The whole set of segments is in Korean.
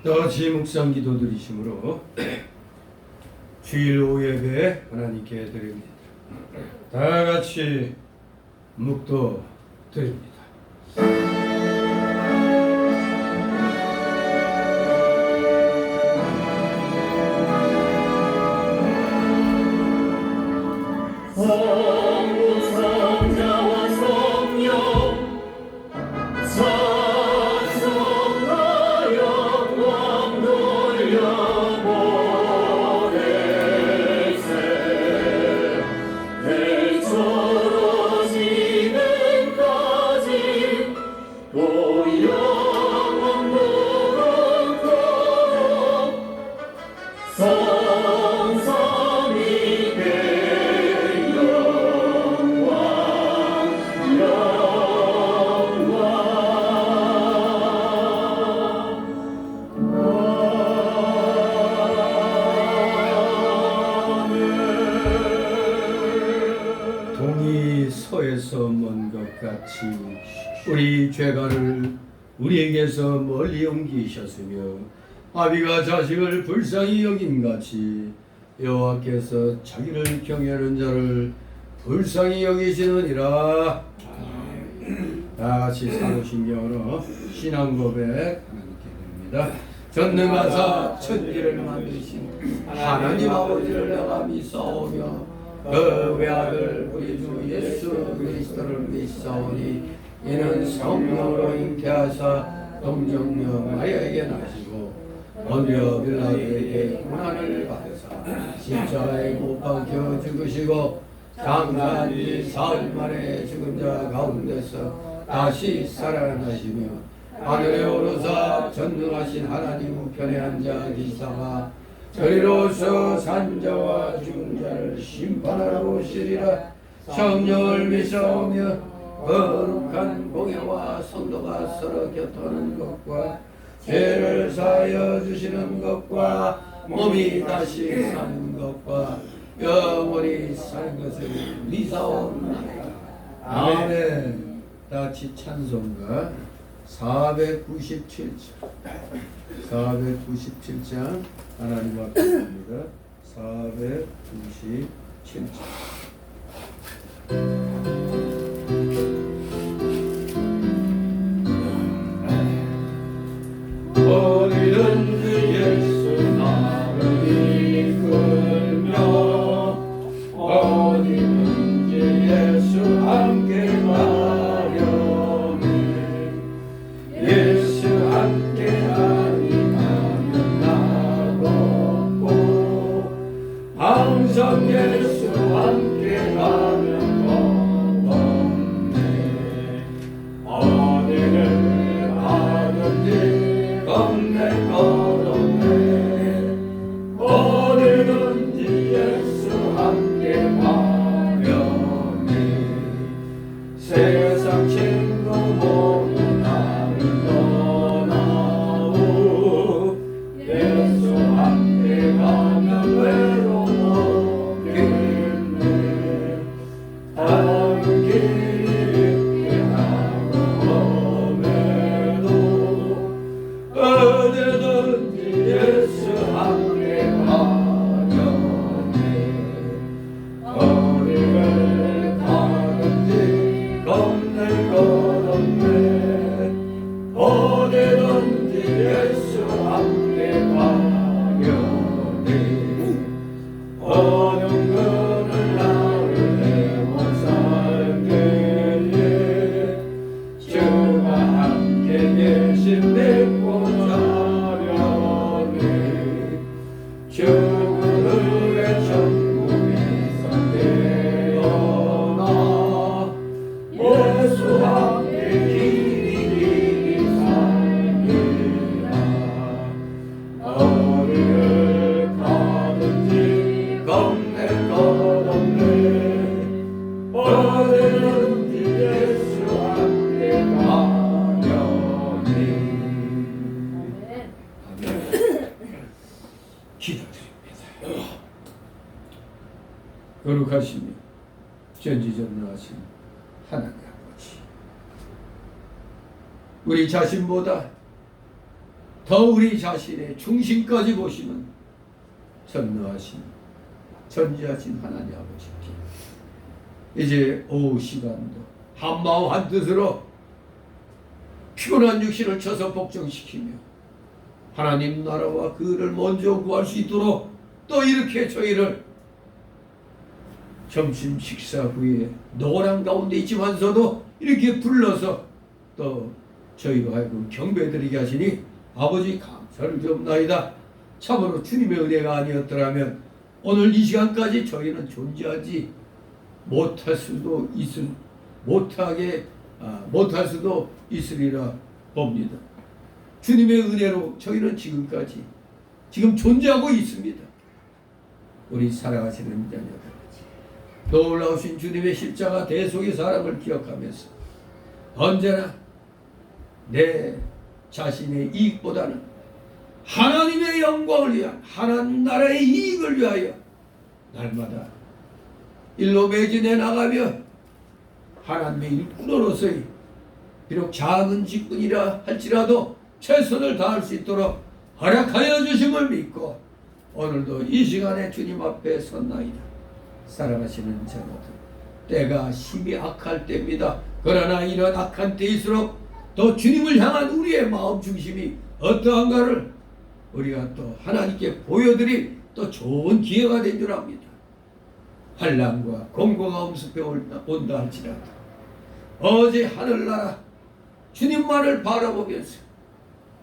또다시 묵상 기도 드리심으로 주일 오후 예배 하나님께 드립니다. 다 같이 묵도 드립니다. 동이 서에서 먼 것 같이 우리 죄가를 우리에게서 멀리 옮기셨으며 아비가 자식을 불쌍히 여김같이 여호와께서 자기를 경외하는 자를 불쌍히 여기시느니라. 다 같이 사도신경으로 신앙고백 하나님께 드립니다. 전능하사 천지를 만드신 하나님 아버지를 내가 믿사오며 그 외아들 우리 주 예수 그리스도를 믿사오니 이는 성령으로 잉태하사 동정녀 마리아에게 나시고 본디오 빌라도에게 고난을 받으사 십자가에 못 박혀 죽으시고 장사한 지 사흘 만에 죽은 자 가운데서 다시 살아나시며 하늘에 오르사 전능하신 하나님 우편에 앉아 계시다가 저리로서 산자와 죽은 자를 심판하러 오시리라. 성령을 믿사오며 거룩한 공예와 성도가 서로 교통하는 것과 죄를 사하여 주시는 것과 몸이 다시 사는 것과 영원히 사는 것을 믿사옵나이다. 아멘. 다같이 찬송가 497장 497장 하나님 앞에 섭니다. 497장 어디든지 예수 나를 이끌며 어디든지 예수 함께 가려니 예수 함께 아니하면 나 없고 항상 예수 함께 가면 없네. 어디를 가든지 겁내 걸었네. 어디든지 예수 함께 가려니 세상 친구 모두 나를 떠나고 예수 함께 가면 외로움 없겠네. 다른 길이 있게 하고 험해도 어디든지 예수 함께 가려니 어디를 가든지 겁낼 것 없네. 어디든지 예수 함께 가려니 어느 나를 내못 살게 주가 함께 계신 믿고 자려니 죽은 후에 천국이 선되어나 예수 함께 길이 살리라. 어디를 가든지 겁낼 것 없네. 어디든지 예수 함께 가려니. 기도드립니다. 거룩하시며 전지전능하신 하나님 아버지, 우리 자신보다 더 우리 자신의 중심까지 보시는 전능하신 전지하신 하나님 아버지께 이제 오후 시간도 한마음 한뜻으로 피곤한 육신을 쳐서 복종시키며 하나님 나라와 그를 먼저 구할 수 있도록 또 이렇게 저희를 점심 식사 후에 노란 가운데 있지만서도 이렇게 불러서 또 저희로 하여금 경배드리게 하시니 아버지 감사를 드립나이다. 참으로 주님의 은혜가 아니었더라면 오늘 이 시간까지 저희는 존재하지 못할 수도 있으리라 봅니다. 주님의 은혜로 저희는 지금까지 지금 존재하고 있습니다. 우리 살아가시는 자녀들 놀라우신 주님의 십자가 대속의 사랑을 기억하면서 언제나 내 자신의 이익보다는 하나님의 영광을 위한 하나님 나라의 이익을 위하여 날마다 일로 매진해 나가며 하나님의 일꾼으로서의 비록 작은 직분이라 할지라도 최선을 다할 수 있도록 허락하여 주심을 믿고 오늘도 이 시간에 주님 앞에 섰나이다. 살아가시는 자녀들 때가 심히 악할 때입니다. 그러나 이런 악한 때일수록 또 주님을 향한 우리의 마음 중심이 어떠한가를 우리가 또 하나님께 보여드릴 또 좋은 기회가 된 줄 압니다. 환난과 공고가 엄습해 온다 할지라도 어제 하늘나라 주님만을 바라보면서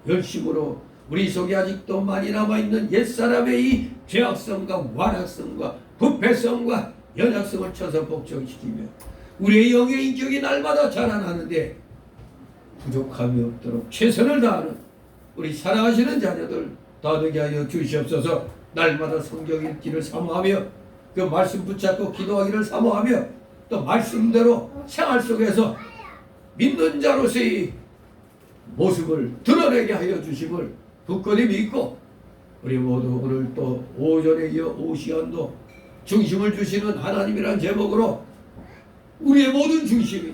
열심으로 우리 속에 아직도 많이 남아있는 옛사람의 이 죄악성과 완악성과 부패성과 연약성을 쳐서 복종시키며 우리의 영의 인격이 날마다 자라나는데 부족함이 없도록 최선을 다하는 우리 사랑하시는 자녀들 다되게 하여 주시옵소서. 날마다 성경 읽기를 사모하며 그 말씀 붙잡고 기도하기를 사모하며 또 말씀대로 생활 속에서 믿는 자로서의 모습을 드러내게 하여 주심을 굳건히 믿고 우리 모두 오늘 또 오전에 이어 오후 시간도 중심을 주시는 하나님이란 제목으로 우리의 모든 중심이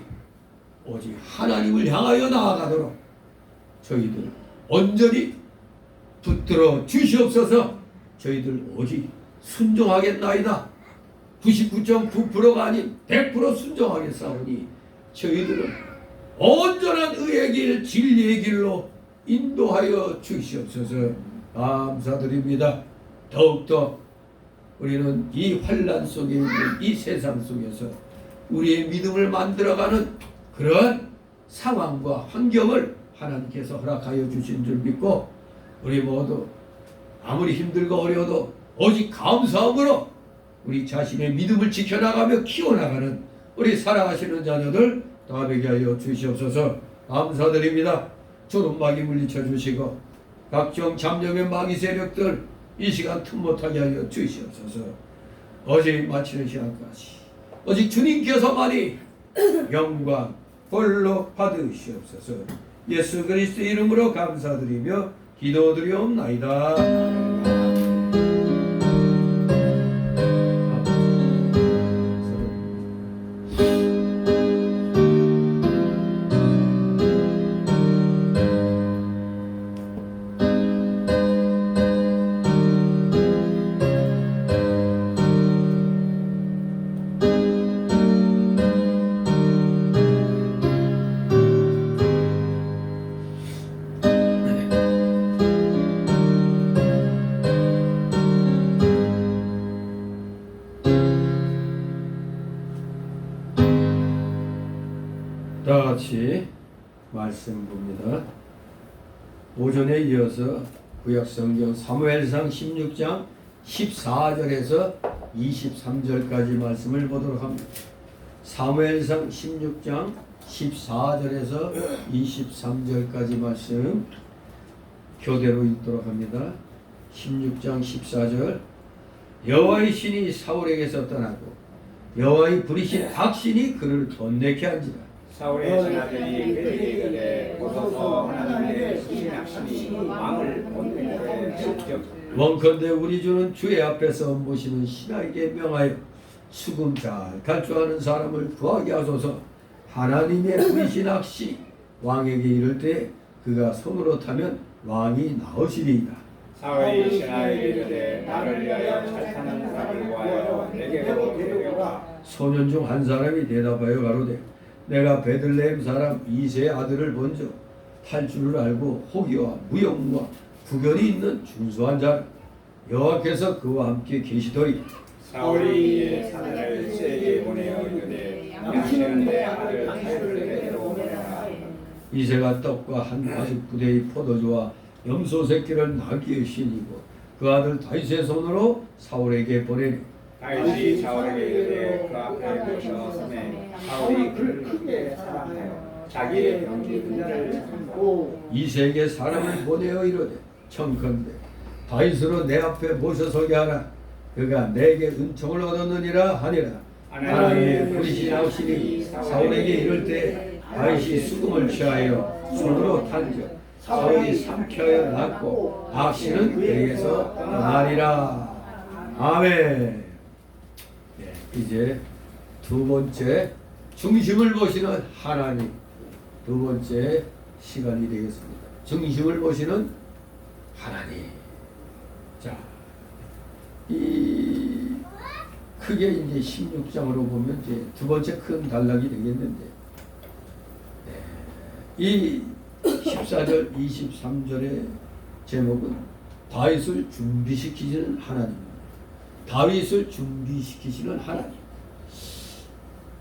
오직 하나님을 향하여 나아가도록 저희들 온전히 붙들어 주시옵소서. 저희들 오직 순종하겠나이다. 99.9%가 아닌 100% 순종하겠사오니 저희들은 온전한 의의 길 진리의 길로 인도하여 주시옵소서. 감사드립니다. 더욱더 우리는 이 환난 속에 있는 이 세상 속에서 우리의 믿음을 만들어가는 그런 상황과 환경을 하나님께서 허락하여 주신 줄 믿고 우리 모두 아무리 힘들고 어려워도 오직 감사함으로 우리 자신의 믿음을 지켜나가며 키워나가는 우리 사랑하시는 자녀들 다 되게 하여 주시옵소서. 감사드립니다. 주름마귀 물리쳐 주시고 각종 잡념의 마귀 세력들 이 시간 틈 못하게 하여 주시옵소서. 어제 마치는 시간까지 오직 주님께서만이 영광 홀로 받으시옵소서. 예수 그리스도 이름으로 감사드리며 기도드리옵나이다. 다 같이 말씀 봅니다. 오전에 이어서 구약성경 사무엘상 16장 14절에서 23절까지 말씀을 보도록 합니다. 사무엘상 16장 14절에서 23절까지 말씀 교대로 읽도록 합니다. 16장 14절 여호와의 신이 사울에게서 떠나고 여호와의 부리신 악신이 그를 돈내게 한지라. 사울의 신하들이 그에게 이르되 오소서 하나님의 신의 악신이 왕을 본내게 습격 원컨대 우리 주는 주의 앞에서 모시는 신하에게 명하여 수금 잘 갈 줄 아는 사람을 구하게 하소서. 하나님의 부리신 악신이 왕에게 이를 때 그가 손으로 타면 왕이 나으시리이다. 사울이 신하에게 이르되 나를 위하여 잘 타는 사람을 구하여 내게로 데려오라. 소년 중 한 사람이 대답하여 가로되 내가 베들레헴 사람 이새의 아들을 먼저 탈 줄을 알고 호기와 무용과 구견이 있는 준수한 자 여호와께서 그와 함께 계시더니 사울이 이에 사내를 이새에게 보내어 이르되 양치는 내 아들 탈을 데려오라. 이새가 떡과 한 가죽 부대의 포도주와 염소 새끼를 나귀에 신이고 그 아들 다윗의 손으로 사울에게 보내니 다윗이 사울에게 이르되 그 앞에 모셔 서매 사울이 그를 크게 사랑하여 자기의 병기 분자를 참고 이새에게 사람을 보내어 이르되 청컨대 다윗으로 내 앞에 모셔서게 하라. 그가 내게 은총을 얻었느니라 하니라. 하나님의 부리신 하시니 사울에게 이를 때 다윗이 수금을 취하여 손으로 탄즉 사울이 삼켜여 낳고 악신은 그에게서 떠나리라. 아멘. 네, 이제 두 번째 중심을 보시는 하나님, 두 번째 시간이 되겠습니다. 중심을 보시는 하나님. 자, 이 크게 이제 16장으로 보면 이제 두 번째 큰 단락이 되겠는데, 이 14절, 23절의 제목은 다윗을 준비시키시는 하나님입니다. 다윗을 준비시키시는 하나님.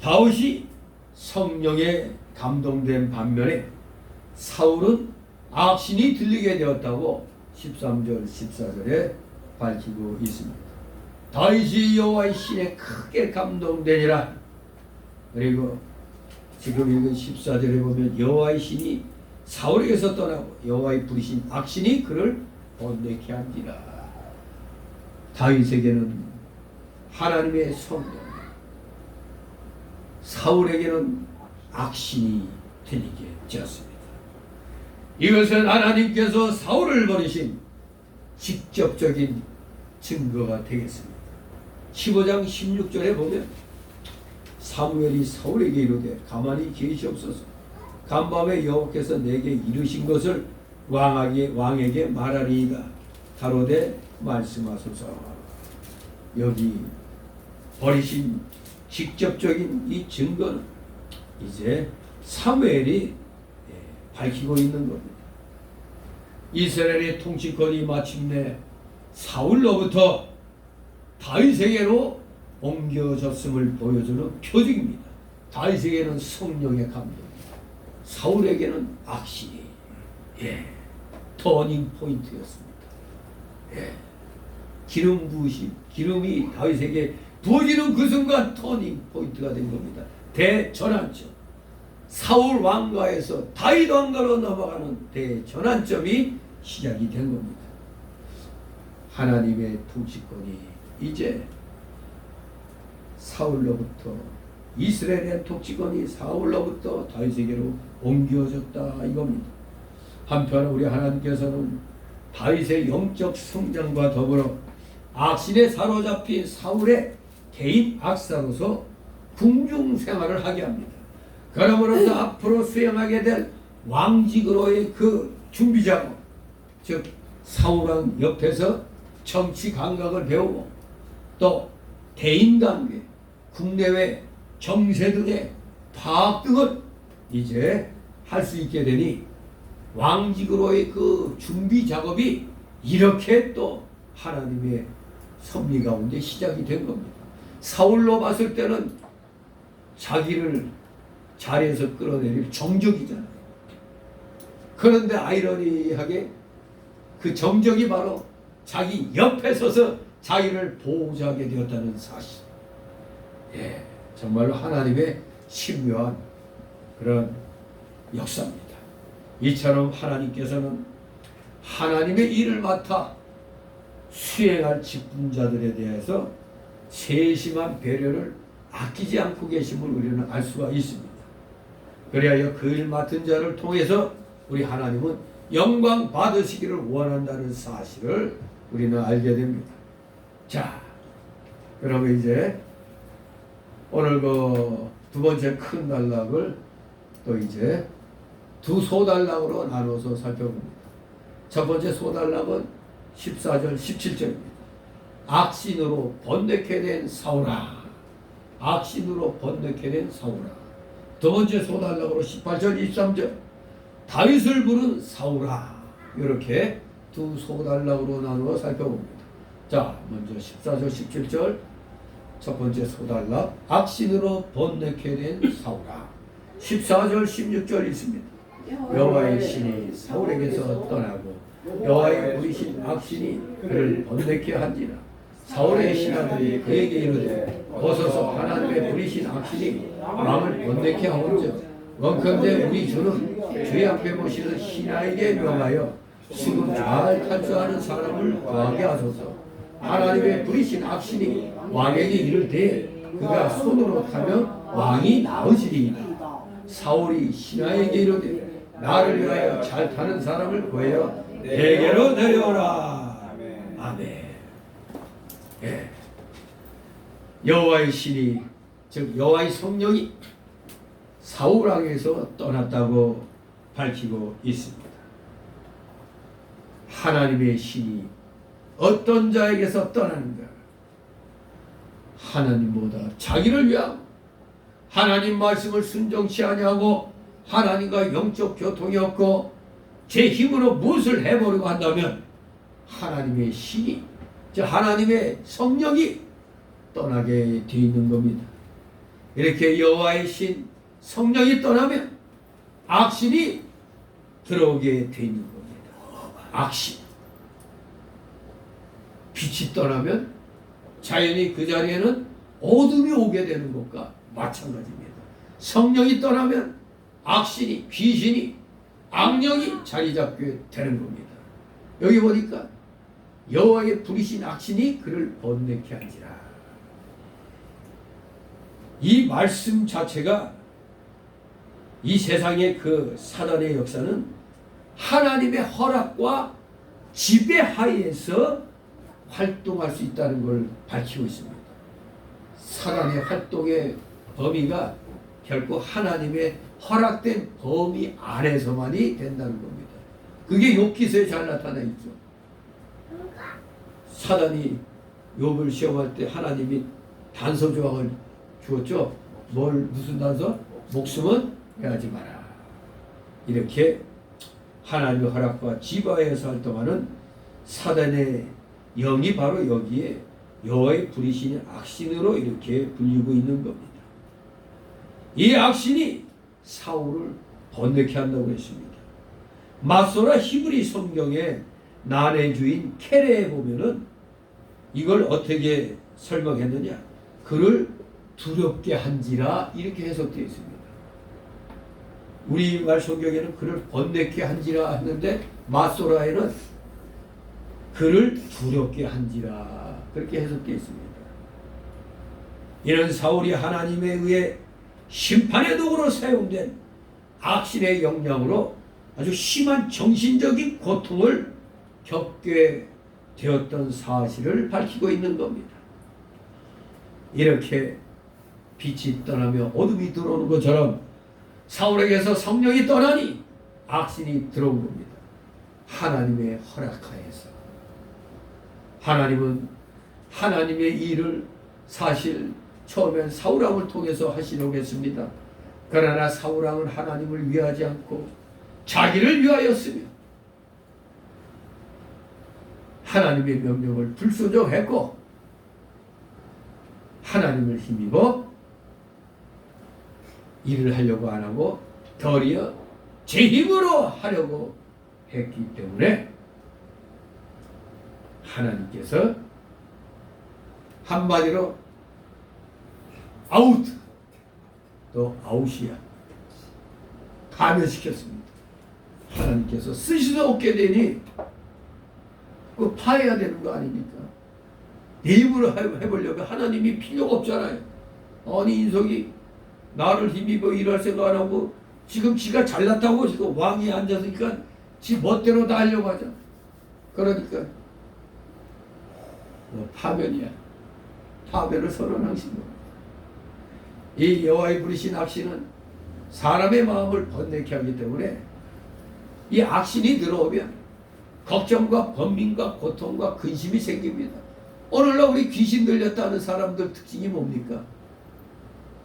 다윗이 성령에 감동된 반면에 사울은 악신이 들리게 되었다고 13절, 14절에 밝히고 있습니다. 다윗이 여호와의 신에 크게 감동되니라. 그리고 지금 읽은 14절에 보면 여호와의 신이 사울에게서 떠나고 여호와의 부리신 악신이 그를 번뇌케 한지라. 다윗에게는 하나님의 성령, 사울에게는 악신이 들리게 되었습니다. 이것은 하나님께서 사울을 버리신 직접적인 증거가 되겠습니다. 15장 16절에 보면 사무엘이 사울에게 이르되 가만히 계시옵소서. 간밤에 여호와께서 내게 이르신 것을 왕에게 말하리이다. 가로되 말씀하소서. 여기 버리신 직접적인 이 증거는 이제 사무엘이 밝히고 있는 겁니다. 이스라엘의 통치권이 마침내 사울로부터 다윗에게로 옮겨졌음을 보여주는 표징입니다. 다윗에게는 성령의 감동입니다. 사울에게는 악신이 터닝 포인트였습니다. 기름 부으심, 기름이 다윗에게 부어지는 그 순간 터닝 포인트가 된 겁니다. 대전환점. 사울 왕가에서 다윗 왕가로 넘어가는 대전환점이 시작이 된 겁니다. 하나님의 통치권이 이제 사울로부터, 이스라엘의 통치권이 사울로부터 다윗에게로 옮겨졌다 이겁니다. 한편 우리 하나님께서는 다윗의 영적 성장과 더불어 악신에 사로잡힌 사울의 개인 악사로서 궁중 생활을 하게 합니다. 그러므로서 앞으로 수행하게 될 왕직으로의 그 준비 작업, 즉 사울왕 옆에서 정치 감각을 배우고 또 대인관계, 국내외 정세 등의 파악 등을 이제 할 수 있게 되니 왕직으로의 그 준비 작업이 이렇게 또 하나님의 섭리 가운데 시작이 된 겁니다. 사울로 봤을 때는 자기를 자리에서 끌어내릴 정적이잖아요. 그런데 아이러니하게 그 정적이 바로 자기 옆에 서서 자기를 보호하게 되었다는 사실. 정말로 하나님의 신묘한 그런 역사입니다. 이처럼 하나님께서는 하나님의 일을 맡아 수행할 직분자들에 대해서 세심한 배려를 아끼지 않고 계심을 우리는 알 수가 있습니다. 그리하여 그 일 맡은 자를 통해서 우리 하나님은 영광 받으시기를 원한다는 사실을 우리는 알게 됩니다. 자, 그러면 이제 오늘 그 두 번째 큰 단락을 또 이제 두 소단락으로 나눠서 살펴봅니다. 첫 번째 소달락은 14절 17절입니다. 악신으로 번뇌케 된 사울아. 악신으로 번뇌케 된 사울아. 두 번째 소달락으로 18절 23절 다윗을 부른 사울아. 이렇게 두 소달락으로 나누어 살펴봅니다. 자, 먼저 14절 17절 첫 번째 소달락 악신으로 번뇌케 된 사울아. 14절 16절 있습니다. 여호와의 신이 사울에게서 떠나고 여호와의 부리신 악신이 그를 번뇌케 한지라. 사울의 신하들이 그에게 이르되 벗어서 하나님의 부리신 악신이 왕을 번뇌케 하온즉 원컨대 우리 주는 주의 앞에 모시는 신하에게 명하여 지금 잘 탈 줄 아는 사람을 구하게 하소서. 하나님의 부리신 악신이 왕에게 이르되 그가 손으로 타면 왕이 나으시리이다. 사울이 신하에게 이르되 나를 위하여 잘 타는 사람을 구하여 내게로 데려오라. 아멘. 예. 여호와의 신이 즉 여호와의 성령이 사울 왕에서 떠났다고 밝히고 있습니다. 하나님의 신이 어떤 자에게서 떠나는가? 하나님보다 자기를 위하고 하나님 말씀을 순종치 아니하고 하나님과 영적 교통이 없고 제 힘으로 무엇을 해보려고 한다면 하나님의 신이 즉 하나님의 성령이 떠나게 되어 있는 겁니다. 이렇게 여호와의 신 성령이 떠나면 악신이 들어오게 되어 있는 겁니다. 악신. 빛이 떠나면 자연히 그 자리에는 어둠이 오게 되는 것과 마찬가지입니다. 성령이 떠나면 악신이, 귀신이, 악령이 자리 잡게 되는 겁니다. 여기 보니까 여호와의 부리신 악신이 그를 번뇌케 한지라. 이 말씀 자체가 이 세상의 그 사단의 역사는 하나님의 허락과 지배하에서 활동할 수 있다는 걸 밝히고 있습니다. 사단의 활동의 범위가 결코 하나님의 허락된 범위 안에서만이 된다는 겁니다. 그게 욥기서에 잘 나타나 있죠. 사단이 욥을 시험할 때 하나님이 단서 조항을 주었죠. 무슨 단서? 목숨은 해하지 마라. 이렇게 하나님의 허락과 지배하에서 활동하는 사단의 영이 바로 여기에 여호와의 부리신 악신으로 이렇게 불리고 있는 겁니다. 이 악신이 사울을 번뇌케 한다고 했습니다. 마소라 히브리 성경의 난의 주인 케레에 보면은 이걸 어떻게 설명했느냐? 그를 두렵게 한지라 이렇게 해석되어 있습니다. 우리말 성경에는 그를 번뇌케 한지라 했는데 마소라에는 그를 두렵게 한지라 그렇게 해석되어 있습니다. 이는 사울이 하나님에 의해 심판의 도구로 사용된 악신의 영향으로 아주 심한 정신적인 고통을 겪게 되었던 사실을 밝히고 있는 겁니다. 이렇게 빛이 떠나며 어둠이 들어오는 것처럼 사울에게서 성령이 떠나니 악신이 들어온 겁니다. 하나님의 허락하에서. 하나님은 하나님의 일을 사실 처음엔 사울왕을 통해서 하시려고 했습니다. 그러나 사울왕은 하나님을 위하지 않고 자기를 위하였으며 하나님의 명령을 불순종했고 하나님을 힘입어 일을 하려고 안 하고 도리어 제 힘으로 하려고 했기 때문에 하나님께서 한마디로 아웃 또 아웃이야 파멸시켰습니다. 하나님께서 쓰실 수 없게 되니 그 파해야 되는 거 아닙니까? 내 힘으로 해보려면 하나님이 필요가 없잖아요. 아니 인석이 나를 힘입어 일할 생각 안 하고 지금 지가 잘났다고 지금 왕위에 앉았으니까 지 멋대로 다 하려고 하잖아. 그러니까 파멸이야. 파멸을 선언하신 겁니다. 이 여호와의 부리신 악신은 사람의 마음을 번뇌케 하기 때문에 이 악신이 들어오면 걱정과 번민과 고통과 근심이 생깁니다. 오늘날 우리 귀신 들렸다는 사람들 특징이 뭡니까?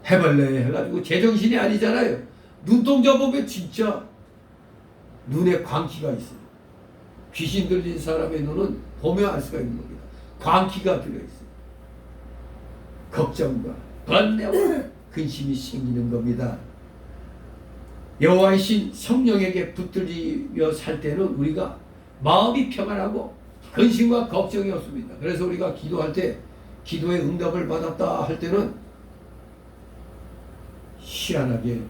해발레 해가지고 제정신이 아니잖아요. 눈동자 보면 진짜 눈에 광기가 있어요. 귀신 들린 사람의 눈은 보면 알 수가 있는 겁니다. 광기가 들어있어요. 걱정과 번뇌와 근심이 생기는 겁니다. 여호와의 신 성령에게 붙들리며 살 때는 우리가 마음이 평안하고 근심과 걱정이 없습니다. 그래서 우리가 기도할 때 기도의 응답을 받았다 할 때는 희한하게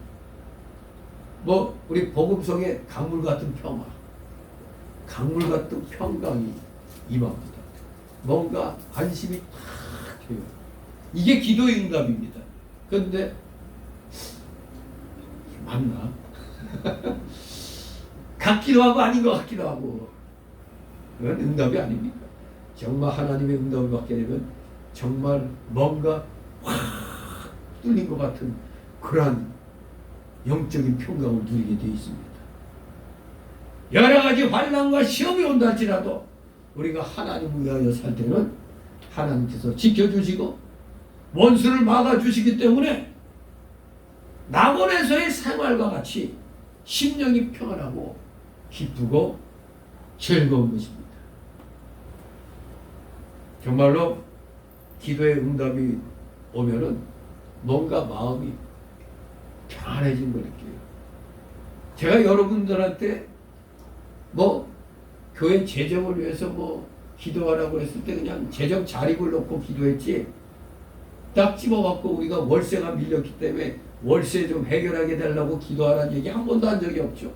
우리 복음성에 강물 같은 평화, 강물 같은 평강이 임합니다. 뭔가 안심이 탁 돼요. 이게 기도의 응답입니다. 그런데 맞나? 같기도 하고 아닌 것 같기도 하고. 그건 응답이 아닙니다. 정말 하나님의 응답을 받게 되면 정말 뭔가 확 뚫린 것 같은 그러한 영적인 평강을 누리게 되어 있습니다. 여러 가지 환난과 시험이 온다 할지라도 우리가 하나님을 위하여 살 때는 하나님께서 지켜주시고 원수를 막아주시기 때문에 낙원에서의 생활과 같이 심령이 평안하고 기쁘고 즐거운 것입니다. 정말로 기도의 응답이 오면은 뭔가 마음이 편안해진 걸 느껴요. 제가 여러분들한테 교회 재정을 위해서 기도하라고 했을 때 그냥 재정 자립을 놓고 기도했지, 딱 집어갖고 우리가 월세가 밀렸기 때문에 월세 좀 해결하게 달라고 기도하라는 얘기 한 번도 한 적이 없죠.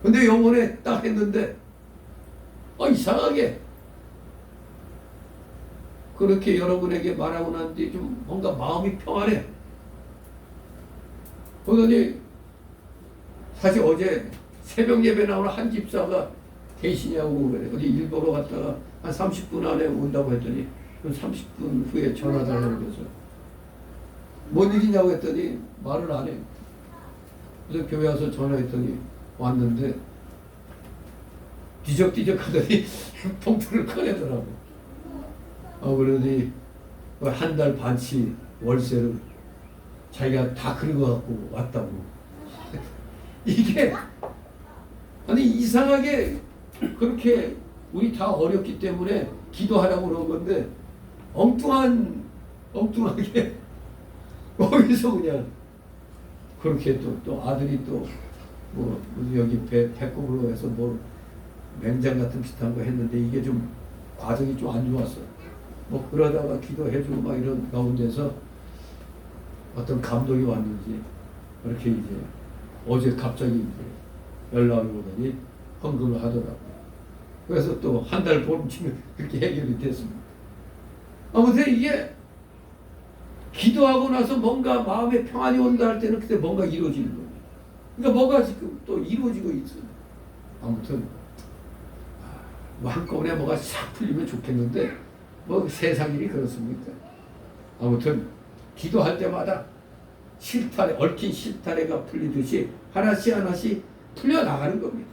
근데 요번에 딱 했는데 이상하게 그렇게 여러분에게 말하고 난 뒤에 좀 뭔가 마음이 평안해. 그러더니 사실 어제 새벽 예배 나오는 한 집사가 계시냐고 그래. 어디 일보러 갔다가 한 30분 안에 온다고 했더니 30분 후에 전화 달라고 그래서 뭔 일이냐고 했더니 말을 안 해. 그래서 교회 와서 전화했더니 왔는데 뒤적뒤적 하더니 봉투를 꺼내더라고. 그러더니 한 달 반치 월세를 자기가 다 긁어갖고 왔다고. 이게 아니 이상하게 그렇게 우리 다 어렵기 때문에 기도하라고 그런 건데 엉뚱하게 거기서 그냥 그렇게 또 아들이 또 여기 배꼽으로 해서 맹장 같은 비슷한 거 했는데 이게 좀 과정이 좀 안 좋았어. 그러다가 기도해주고 막 이런 가운데서 어떤 감동이 왔는지 그렇게 이제 어제 갑자기 이제 연락이 오더니 헌금을 하더라고요. 그래서 또 한 달 보름치면 그렇게 해결이 됐습니다. 아무튼 이게 기도하고 나서 뭔가 마음에 평안이 온다 할 때는 그때 뭔가 이루어지는 거예요. 그러니까 뭐가 지금 또 이루어지고 있어요. 아무튼 한꺼번에 뭐가 싹 풀리면 좋겠는데 세상 일이 그렇습니까? 아무튼 기도할 때마다 얽힌 실타래가 풀리듯이 하나씩 하나씩 풀려나가는 겁니다.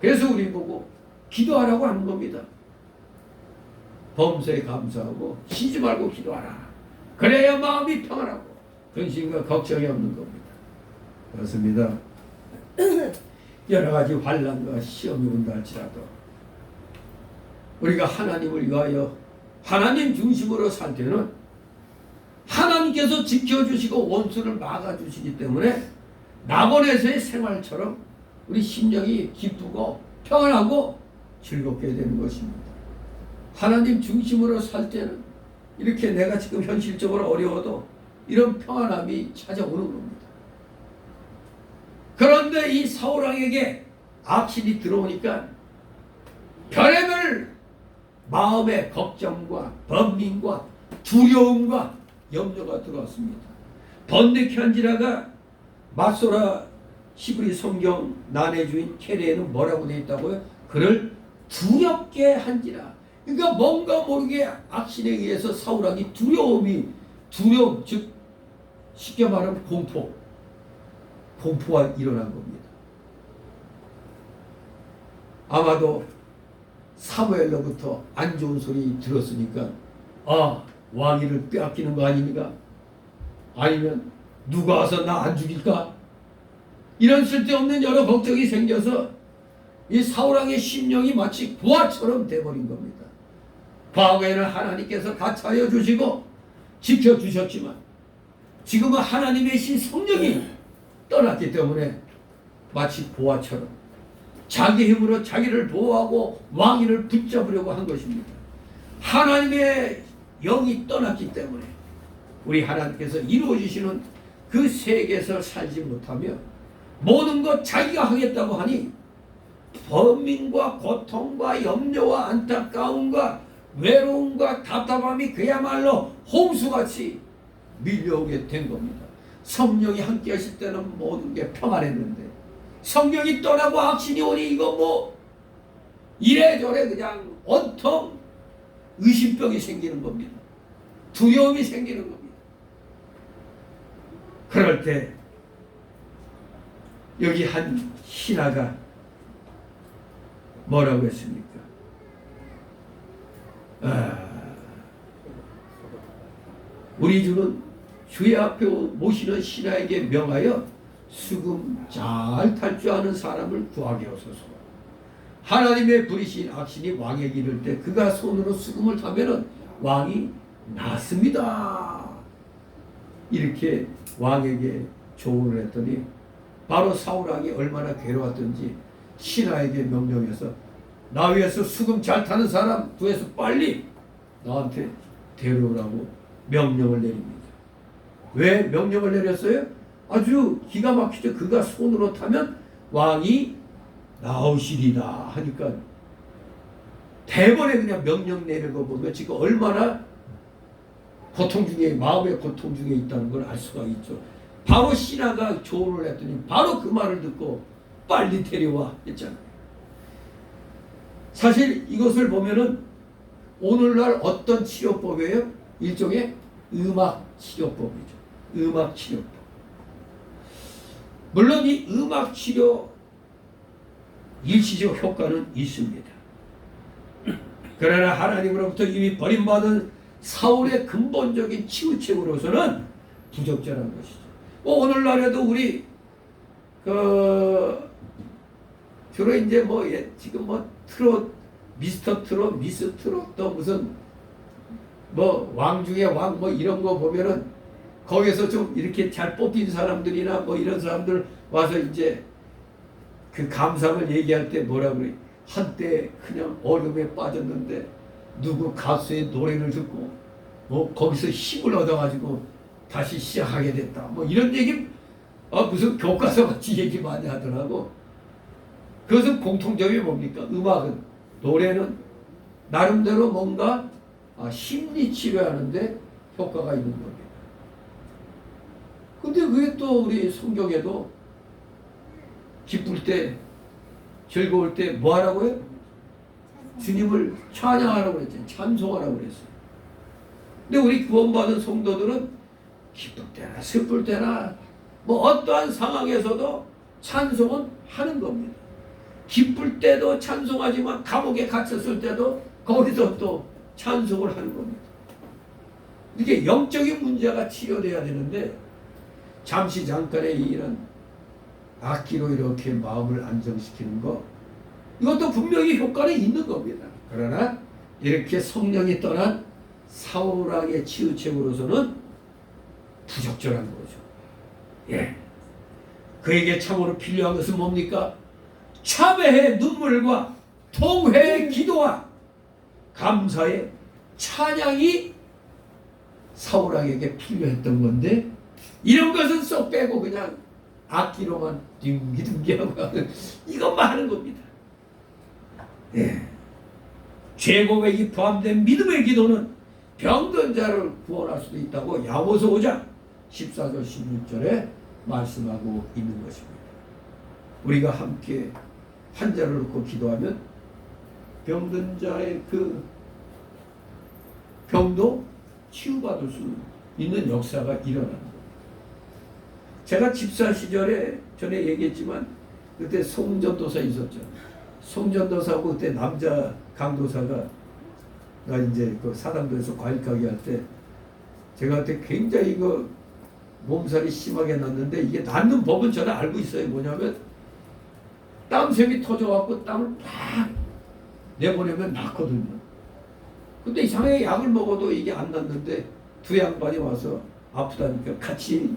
그래서 우리 보고 기도하라고 하는 겁니다. 범사에 감사하고 쉬지 말고 기도하라. 그래야 마음이 평안하고 근심과 걱정이 없는 겁니다. 그렇습니다. 여러 가지 환난과 시험이 온다 할지라도 우리가 하나님을 위하여 하나님 중심으로 살 때는 하나님께서 지켜주시고 원수를 막아주시기 때문에 낙원에서의 생활처럼 우리 심령이 기쁘고 평안하고 즐겁게 되는 것입니다. 하나님 중심으로 살 때는 이렇게 내가 지금 현실적으로 어려워도 이런 평안함이 찾아오는 겁니다. 그런데 이 사울왕에게 악신이 들어오니까 별의별 마음의 걱정과 번민과 두려움과 염려가 들어왔습니다. 번뇌케 한지라가 맞소라 히브리 성경 난해주인 케레에는 뭐라고 되어 있다고요? 그를 두렵게 한지라. 그러니까 뭔가 모르게 악신에 의해서 사울왕이 두려움, 즉 쉽게 말하면 공포가 일어난 겁니다. 아마도 사무엘로부터 안 좋은 소리 들었으니까 아, 왕위를 빼앗기는 거 아닙니까? 아니면 누가 와서 나 안 죽일까? 이런 쓸데없는 여러 걱정이 생겨서 이 사울왕의 심령이 마치 부하처럼 돼버린 겁니다. 과거에는 하나님께서 가차하여 주시고 지켜주셨지만 지금은 하나님의 신 성령이 떠났기 때문에 마치 부하처럼 자기 힘으로 자기를 보호하고 왕위를 붙잡으려고 한 것입니다. 하나님의 영이 떠났기 때문에 우리 하나님께서 이루어주시는 그 세계에서 살지 못하며 모든 것 자기가 하겠다고 하니 범민과 고통과 염려와 안타까움과 외로움과 답답함이 그야말로 홍수같이 밀려오게 된 겁니다. 성령이 함께 하실 때는 모든 게 평안했는데 성령이 떠나고 악신이 오니 이거 뭐 이래저래 그냥 온통 의심병이 생기는 겁니다. 두려움이 생기는 겁니다. 그럴 때 여기 한 신하가 뭐라고 했습니까? 우리 주는 주의 앞에 모시는 신하에게 명하여 수금 잘 탈 줄 아는 사람을 구하게 하소서. 하나님의 부리신 악신이 왕에게 이를 때 그가 손으로 수금을 타면은 왕이 낫습니다. 이렇게 왕에게 조언을 했더니 바로 사울왕이 얼마나 괴로웠던지 신하에게 명령해서 나 위해서 수금 잘 타는 사람 구해서 빨리 나한테 데려오라고 명령을 내립니다. 왜 명령을 내렸어요? 아주 기가 막히죠. 그가 손으로 타면 왕이 나오시리다 하니까 대번에 그냥 명령 내는 거 보면 지금 얼마나 고통 중에 마음의 고통 중에 있다는 걸 알 수가 있죠. 바로 신하가 조언을 했더니 바로 그 말을 듣고 빨리 데려와 했잖아요. 사실 이것을 보면은 오늘날 어떤 치료법이에요? 일종의 음악 치료법이죠. 음악 치료법. 물론 이 음악 치료 일시적 효과는 있습니다. 그러나 하나님으로부터 이미 버림받은 사울의 근본적인 치유책으로서는 부적절한 것이죠. 오늘날에도 우리 주로 이제 지금 트롯, 미스터 트롯, 미스 트롯 또 무슨 왕 중에 왕 이런 거 보면은 거기서 좀 이렇게 잘 뽑힌 사람들이나 이런 사람들 와서 이제 그 감상을 얘기할 때 뭐라 그래? 한때 그냥 어려움에 빠졌는데 누구 가수의 노래를 듣고 거기서 힘을 얻어가지고 다시 시작하게 됐다. 이런 얘기 무슨 교과서 같이 얘기 많이 하더라고. 그것은 공통점이 뭡니까? 음악은 노래는 나름대로 뭔가 심리 치료하는데 효과가 있는 겁니다. 근데 그게 또 우리 성경에도 기쁠 때 즐거울 때 뭐 하라고요? 주님을 찬양하라고 그랬죠. 찬송하라고 그랬어요. 근데 우리 구원받은 성도들은 기쁠 때나 슬플 때나 어떠한 상황에서도 찬송은 하는 겁니다. 기쁠 때도 찬송하지만 감옥에 갇혔을 때도 거기서 또 찬송을 하는 겁니다. 이게 영적인 문제가 치료돼야 되는데 잠시 잠깐의 이런 악기로 이렇게 마음을 안정시키는 거 이것도 분명히 효과는 있는 겁니다. 그러나 이렇게 성령이 떠난 사울왕의 치유책으로서는 부적절한 거죠. 예. 그에게 참으로 필요한 것은 뭡니까? 참회의 눈물과 통회의 기도와 감사의 찬양이 사울왕에게 필요했던 건데 이런 것은 쏙 빼고 그냥 악기로만 둥기둥기하고 하는 이것만 하는 겁니다. 예. 죄 고백이 포함된 믿음의 기도는 병든 자를 구원할 수도 있다고 야고보서 5장 14절 16절에 말씀하고 있는 것입니다. 우리가 함께 환자를 놓고 기도하면 병든 자의 그 병도 치유받을 수 있는 역사가 일어나는 겁니다. 제가 집사 시절에 전에 얘기했지만 그때 송전도사에 있었죠. 송전도사하고 그때 남자 강도사가 나 이제 그 사당도에서 과일 가게 할 때 제가 그때 굉장히 그 몸살이 심하게 났는데 이게 낫는 법은 저는 알고 있어요. 뭐냐면 땀샘이 터져갖고 땀을 팍 내보내면 낫거든요. 근데 이상하게 약을 먹어도 이게 안 낫는데 두 양반이 와서 아프다니까 같이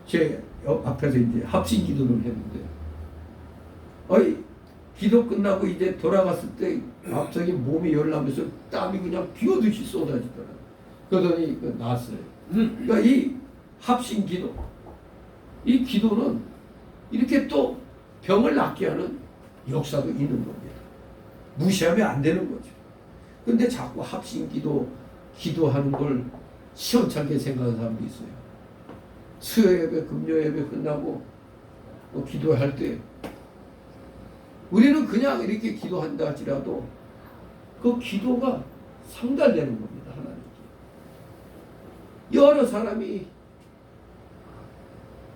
제 앞에서 이제 합심 기도를 했는데 기도 끝나고 이제 돌아갔을 때 갑자기 몸이 열나면서 땀이 그냥 비오듯이 쏟아지더라고요. 그러더니 나았어요. 그러니까 이 합심 기도, 이 기도는 이렇게 또 병을 낫게 하는 역사도 있는 겁니다. 무시하면 안 되는 거죠. 근데 자꾸 합심 기도, 기도하는 걸 시원찮게 생각하는 사람도 있어요. 수요 예배, 금요 예배 끝나고 기도할 때 우리는 그냥 이렇게 기도한다 할지라도 그 기도가 상달되는 겁니다. 하나님께. 여러 사람이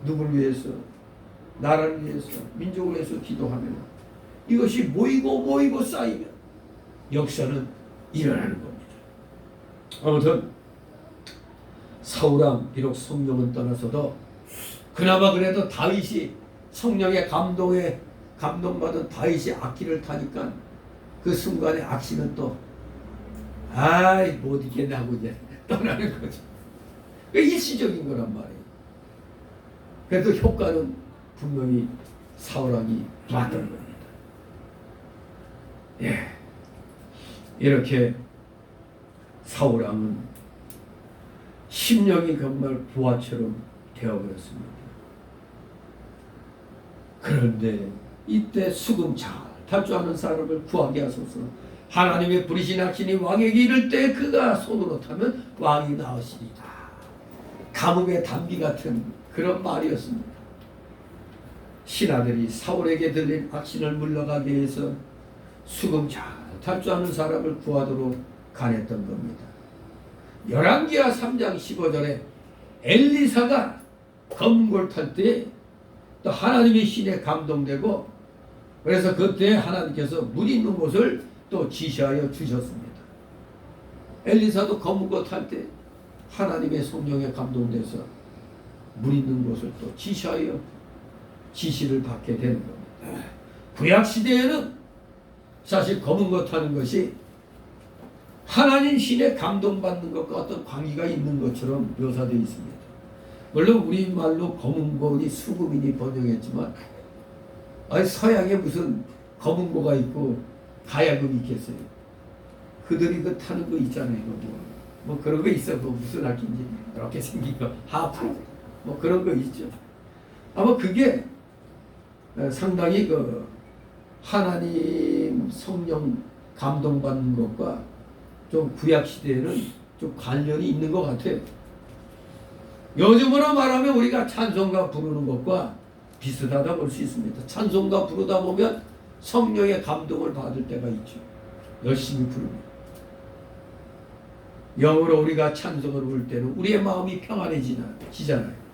누구를 위해서, 나라를 위해서, 민족을 위해서 기도하면 이것이 모이고 쌓이면 역사는 일어나는 겁니다. 아무튼 사울왕 비록 성령은 떠나서도 그나마 그래도 다윗이 성령의 감동에 감동받은 다윗이 악기를 타니까 그 순간에 악신은 또 못 이기겠네 하고 이제 떠나는 거죠. 일시적인 거란 말이에요. 그래도 효과는 분명히 사울왕이 맞던 겁니다. 예, 이렇게 사울왕은 심령이 정말 부하처럼 되어버렸습니다. 그런데 이때 수금 잘 탈 줄 아는 사람을 구하게 하소서. 하나님의 부리신 악신이 왕에게 이를 때 그가 손으로 타면 왕이 나으시리다. 가뭄의 단비 같은 그런 말이었습니다. 신하들이 사울에게 들린 악신을 물러가게 해서 수금 잘 탈 줄 아는 사람을 구하도록 간했던 겁니다. 열왕기하 3장 15절에 엘리사가 검골 탈 때 또 하나님의 신에 감동되고 그래서 그때 하나님께서 물 있는 곳을 또 지시하여 주셨습니다. 엘리사도 검은꽃 탈 때 하나님의 성령에 감동돼서 물 있는 곳을 또 지시하여 지시를 받게 되는 겁니다. 구약 시대에는 사실 검은꽃 타는 것이 하나님 신에 감동받는 것과 어떤 관계가 있는 것처럼 묘사되어 있습니다. 물론 우리말로 검은고니 수금이니 번역했지만 서양에 무슨 검은고가 있고 가야금이 있겠어요. 그들이 그 타는 거 있잖아요. 뭐 그런 거 있어. 뭐 무슨 악기인지 이렇게 생긴 거 하프 뭐 그런 거 있죠. 아마 그게 상당히 그 하나님 성령 감동받는 것과 좀 구약 시대에는 좀 관련이 있는 것 같아요. 요즘으로 말하면 우리가 찬송가 부르는 것과 비슷하다 볼 수 있습니다. 찬송가 부르다 보면 성령의 감동을 받을 때가 있죠. 열심히 부르면. 영으로 우리가 찬송을 부를 때는 우리의 마음이 평안해지잖아요.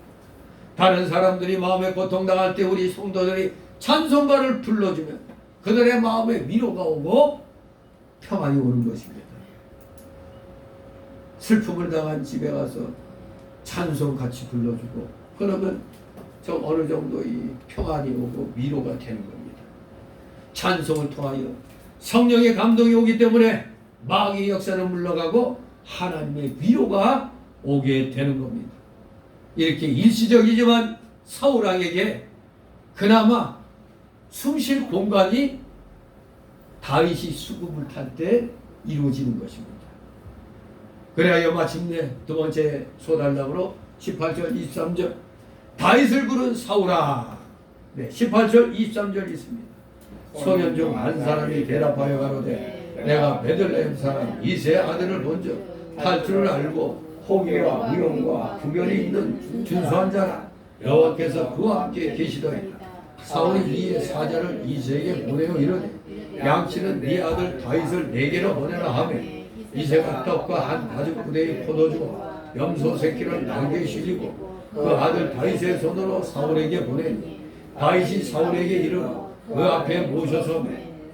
다른 사람들이 마음에 고통당할 때 우리 성도들이 찬송가를 불러주면 그들의 마음에 위로가 오고 평안이 오는 것입니다. 슬픔을 당한 집에 가서 찬송 같이 불러주고 그러면 좀 어느 정도 이 평안이 오고 위로가 되는 겁니다. 찬송을 통하여 성령의 감동이 오기 때문에 마귀의 역사는 물러가고 하나님의 위로가 오게 되는 겁니다. 이렇게 일시적이지만 사울왕에게 그나마 숨쉴 공간이 다윗이 수금을 탈 때 이루어지는 것입니다. 그래야 마침내 두 번째 소달락으로 18절 23절 다윗을 부른 사울아 18절 23절 있습니다. 소년 중 한 사람이 대답하여 가로되 내가 베들레헴 사람 이세 아들을 본즉 탈 줄을 알고 호기와 위엄과 구별이 있는 준수한 자라 여호와께서 그와 함께 계시더이다. 사울이 이의 사자를 이세에게 보내어 이르되 양치는 네 아들 다윗을 내게로 보내라 하며 이세가 떡과 한 가죽 부대의 포도주와 염소 새끼를 날개에 실리고 그 아들 다윗의 손으로 사울에게 보내니 다윗이 사울에게 이르러 그 앞에 모셔서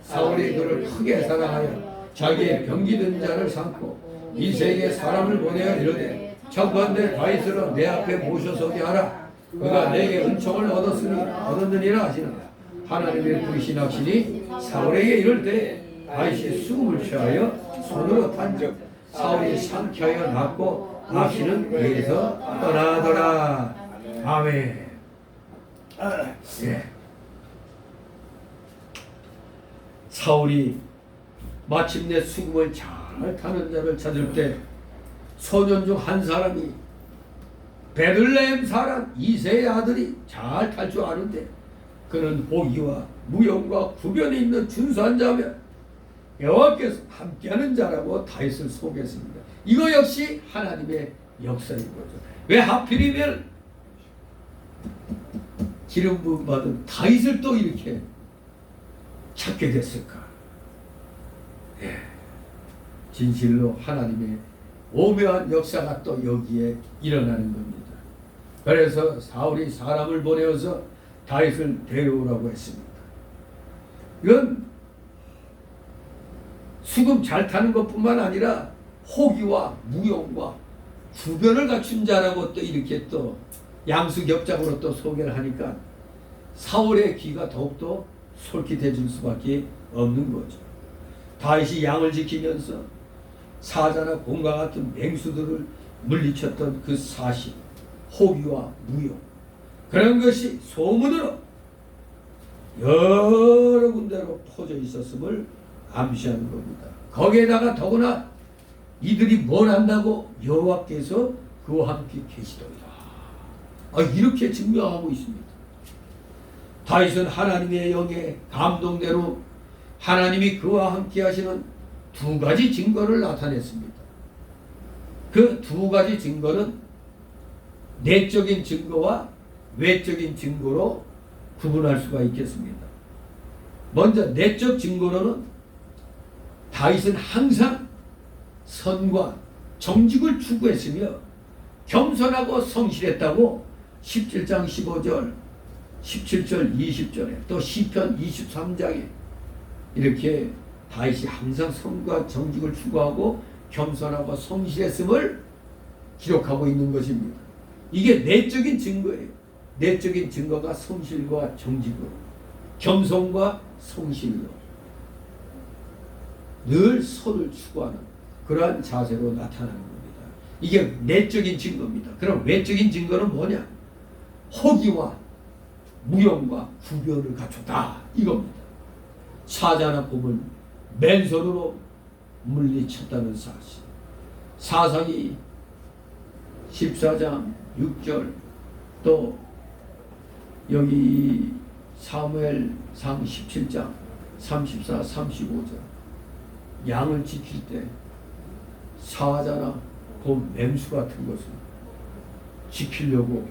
사울이 그를 크게 사랑하여 자기의 병기든 자를 삼고 이세에게 사람을 보내어 이르되 청컨대 다윗으로 내 앞에 모셔서게 하라. 그가 내게 은총을 얻었느니라 하시나 하나님의 불신하시니 사울에게 이를 때 다윗이 수금을 취하여 손으로 탄즉 사울이 상쾌하여 낫고 악신은 그에게서 떠나더라. 아멘. 예. 사울이 마침내 수금을 잘 타는 자를 찾을 때 소년 중 한 사람이 베들레헴 사람 이새의 아들이 잘 탈 줄 아는데 그는 호기와 무용과 구변이 있는 준수한 자며 여호와께서 함께하는 자라고 다윗을 소개했습니다. 이거 역시 하나님의 역사인 거죠. 왜 하필이면 기름 부음 받은 다윗을 또 이렇게 찾게 됐을까? 예. 진실로 하나님의 오묘한 역사가 또 여기에 일어나는 겁니다. 그래서 사울이 사람을 보내어서 다윗을 데려오라고 했습니다. 이건 수금 잘 타는 것뿐만 아니라 호기와 무용과 주변을 갖춘 자라고 또 이렇게 또 양수겹작으로 또 소개를 하니까 사울의 귀가 더욱더 솔깃해질 수밖에 없는 거죠. 다윗이 양을 지키면서 사자나 곰과 같은 맹수들을 물리쳤던 그 사실, 호기와 무용, 그런 것이 소문으로 여러 군데로 퍼져 있었음을 암시하는 겁니다. 거기에다가 더구나 이들이 뭘 안다고 여호와께서 그와 함께 계시더라. 이렇게 증명하고 있습니다. 다윗은 하나님의 영에 감동대로 하나님이 그와 함께 하시는 두 가지 증거를 나타냈습니다. 그 두 가지 증거는 내적인 증거와 외적인 증거로 구분할 수가 있겠습니다. 먼저 내적 증거로는 다윗은 항상 선과 정직을 추구했으며 겸손하고 성실했다고 17장 15절, 17절, 20절에 또 시편 23장에 이렇게 다윗이 항상 선과 정직을 추구하고 겸손하고 성실했음을 기록하고 있는 것입니다. 이게 내적인 증거예요. 내적인 증거가 성실과 정직으로, 겸손과 성실로 늘 선을 추구하는 그러한 자세로 나타나는 겁니다. 이게 내적인 증거입니다. 그럼 외적인 증거는 뭐냐? 호기와 무용과 구별을 갖췄다 이겁니다. 사자나 곰을 맨손으로 물리쳤다는 사실. 사사기 14장 6절 또 여기 사무엘상 17장 34, 35절 양을 지킬 때 사자나 곰 맹수 같은 것을 지키려고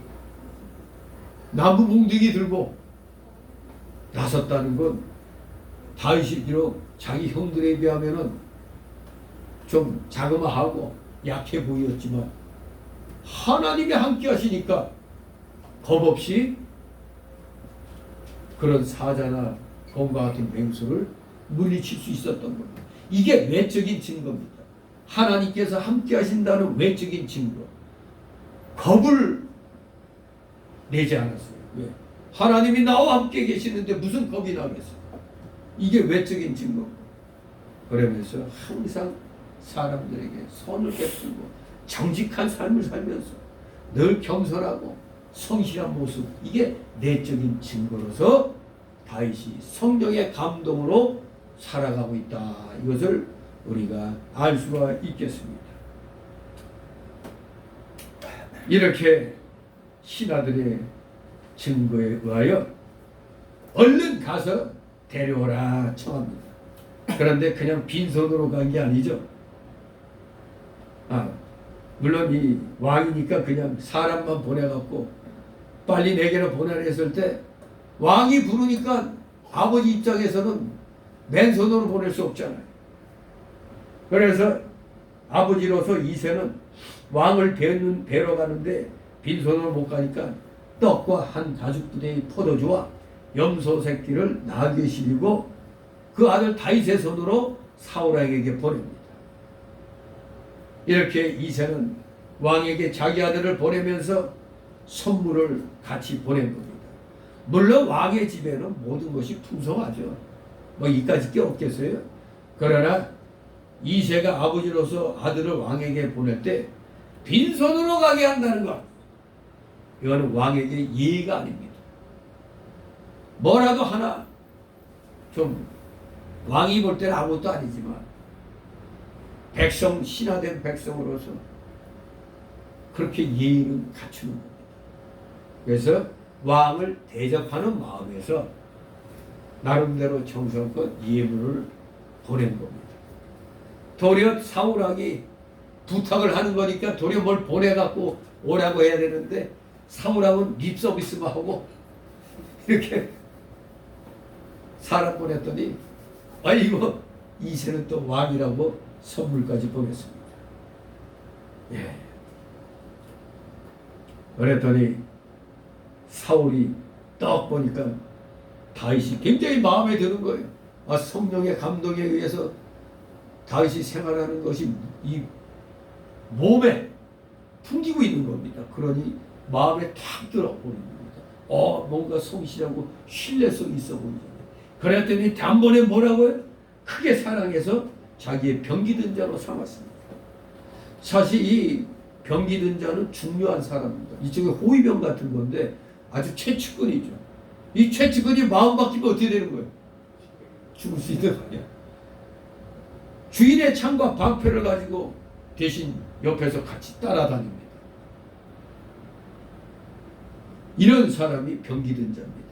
나무 뭉둥이 들고 나섰다는 건 다윗이 비록 자기 형들에 비하면은 좀 자그마하고 약해 보였지만 하나님이 함께 하시니까 겁없이 그런 사자나 곰과 같은 맹수를 물리칠 수 있었던 겁니다. 이게 외적인 증거입니다. 하나님께서 함께 하신다는 외적인 증거. 겁을 내지 않았어요. 왜? 하나님이 나와 함께 계시는데 무슨 겁이 나겠어요? 이게 외적인 증거. 그러면서 항상 사람들에게 선을 베풀고 정직한 삶을 살면서 늘 겸손하고 성실한 모습, 이게 내적인 증거로서 다윗이 성령의 감동으로 살아가고 있다. 이것을 우리가 알 수가 있겠습니다. 이렇게 신하들의 증거에 의하여 얼른 가서 데려오라 청합니다. 그런데 그냥 빈손으로 간 게 아니죠. 물론 이 왕이니까 그냥 사람만 보내갖고 빨리 내게로 보내라 했을 때 왕이 부르니까 아버지 입장에서는 맨손으로 보낼 수 없잖아요. 그래서 아버지로서 이새는 왕을 뵈러 가는데 빈손으로 못 가니까 떡과 한 가죽 부대의 포도주와 염소 새끼를 나귀에 실리고 그 아들 다윗의 손으로 사울왕에게 보냅니다. 이렇게 이새는 왕에게 자기 아들을 보내면서 선물을 같이 보낸 겁니다. 물론 왕의 집에는 모든 것이 풍성하죠. 뭐 이까짓 게 없겠어요. 그러나 이새가 아버지로서 아들을 왕에게 보낼 때 빈손으로 가게 한다는 것, 이거는 왕에게 예의가 아닙니다. 뭐라도 하나 좀 왕이 볼 때는 아무것도 아니지만 백성, 신하된 백성으로서 그렇게 예의는 갖추는 겁니다. 그래서 왕을 대접하는 마음에서 나름대로 정성껏 예물을 보낸 겁니다. 도리어 사울왕이 부탁을 하는 거니까 도리어 뭘 보내갖고 오라고 해야 되는데 사울왕은 립서비스만 하고 이렇게 사람 보냈더니 이거 이새는 또 왕이라고 선물까지 보냈습니다. 예. 그랬더니 사울이 딱 보니까 다윗이 굉장히 마음에 드는 거예요. 성령의 감동에 의해서 다윗이 생활하는 것이 이 몸에 풍기고 있는 겁니다. 그러니 마음에 탁 들어오는 겁니다. 뭔가 성실하고 신뢰성 있어 보이잖아요. 그랬더니 단번에 뭐라고요? 크게 사랑해서 자기의 병기든 자로 삼았습니다. 사실 이 병기든 자는 중요한 사람입니다. 이쪽에 호위병 같은 건데 아주 최측근이죠. 이 최측근이 마음 바뀌면 어떻게 되는 거예요? 죽을 수 있는 거 아니야. 주인의 창과 방패를 가지고 대신 옆에서 같이 따라다닙니다. 이런 사람이 병기든 자입니다.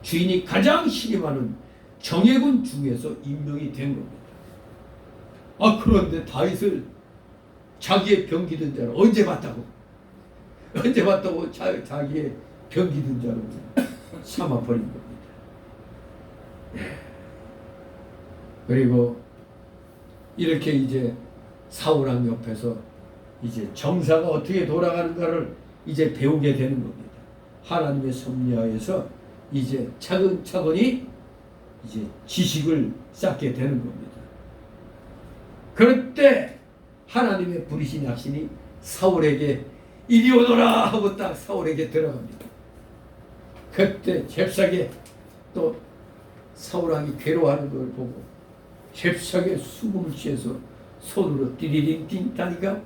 주인이 가장 신임하는 정예군 중에서 임명이 된 겁니다. 그런데 다윗을 자기의 병기든 자로 언제 봤다고? 언제 봤다고 자기의 병기든 자로 삼아버린 겁니다. 그리고 이렇게 이제 사울왕 옆에서 이제 정사가 어떻게 돌아가는가를 이제 배우게 되는 겁니다. 하나님의 섭리하에서 이제 차근차근히 이제 지식을 쌓게 되는 겁니다. 그럴 때 하나님의 부리신 약신이 사울에게 이리 오너라 하고 딱 사울에게 들어갑니다. 그때 잽싸게 또 사울왕이 괴로워하는 걸 보고 잽싸게 수금을 취해서 손으로 띠리링 띵다니까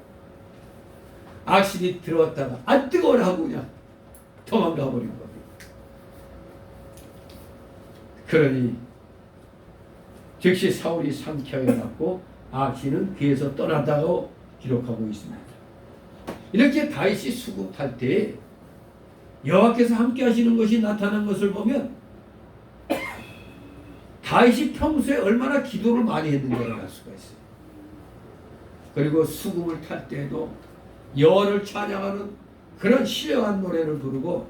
악신이 들어왔다가 안 뜨거워라 하고 그냥 도망가 버린 겁니다. 그러니 즉시 사울이 상쾌하게 났고 악신은 귀에서 떠났다고 기록하고 있습니다. 이렇게 다윗이 수금 탈 때 여호와께서 함께 하시는 것이 나타난 것을 보면 다윗이 평소에 얼마나 기도를 많이 했는지를 알 수가 있어요. 그리고 수금을 탈 때에도 여호와를 찬양하는 그런 신령한 노래를 부르고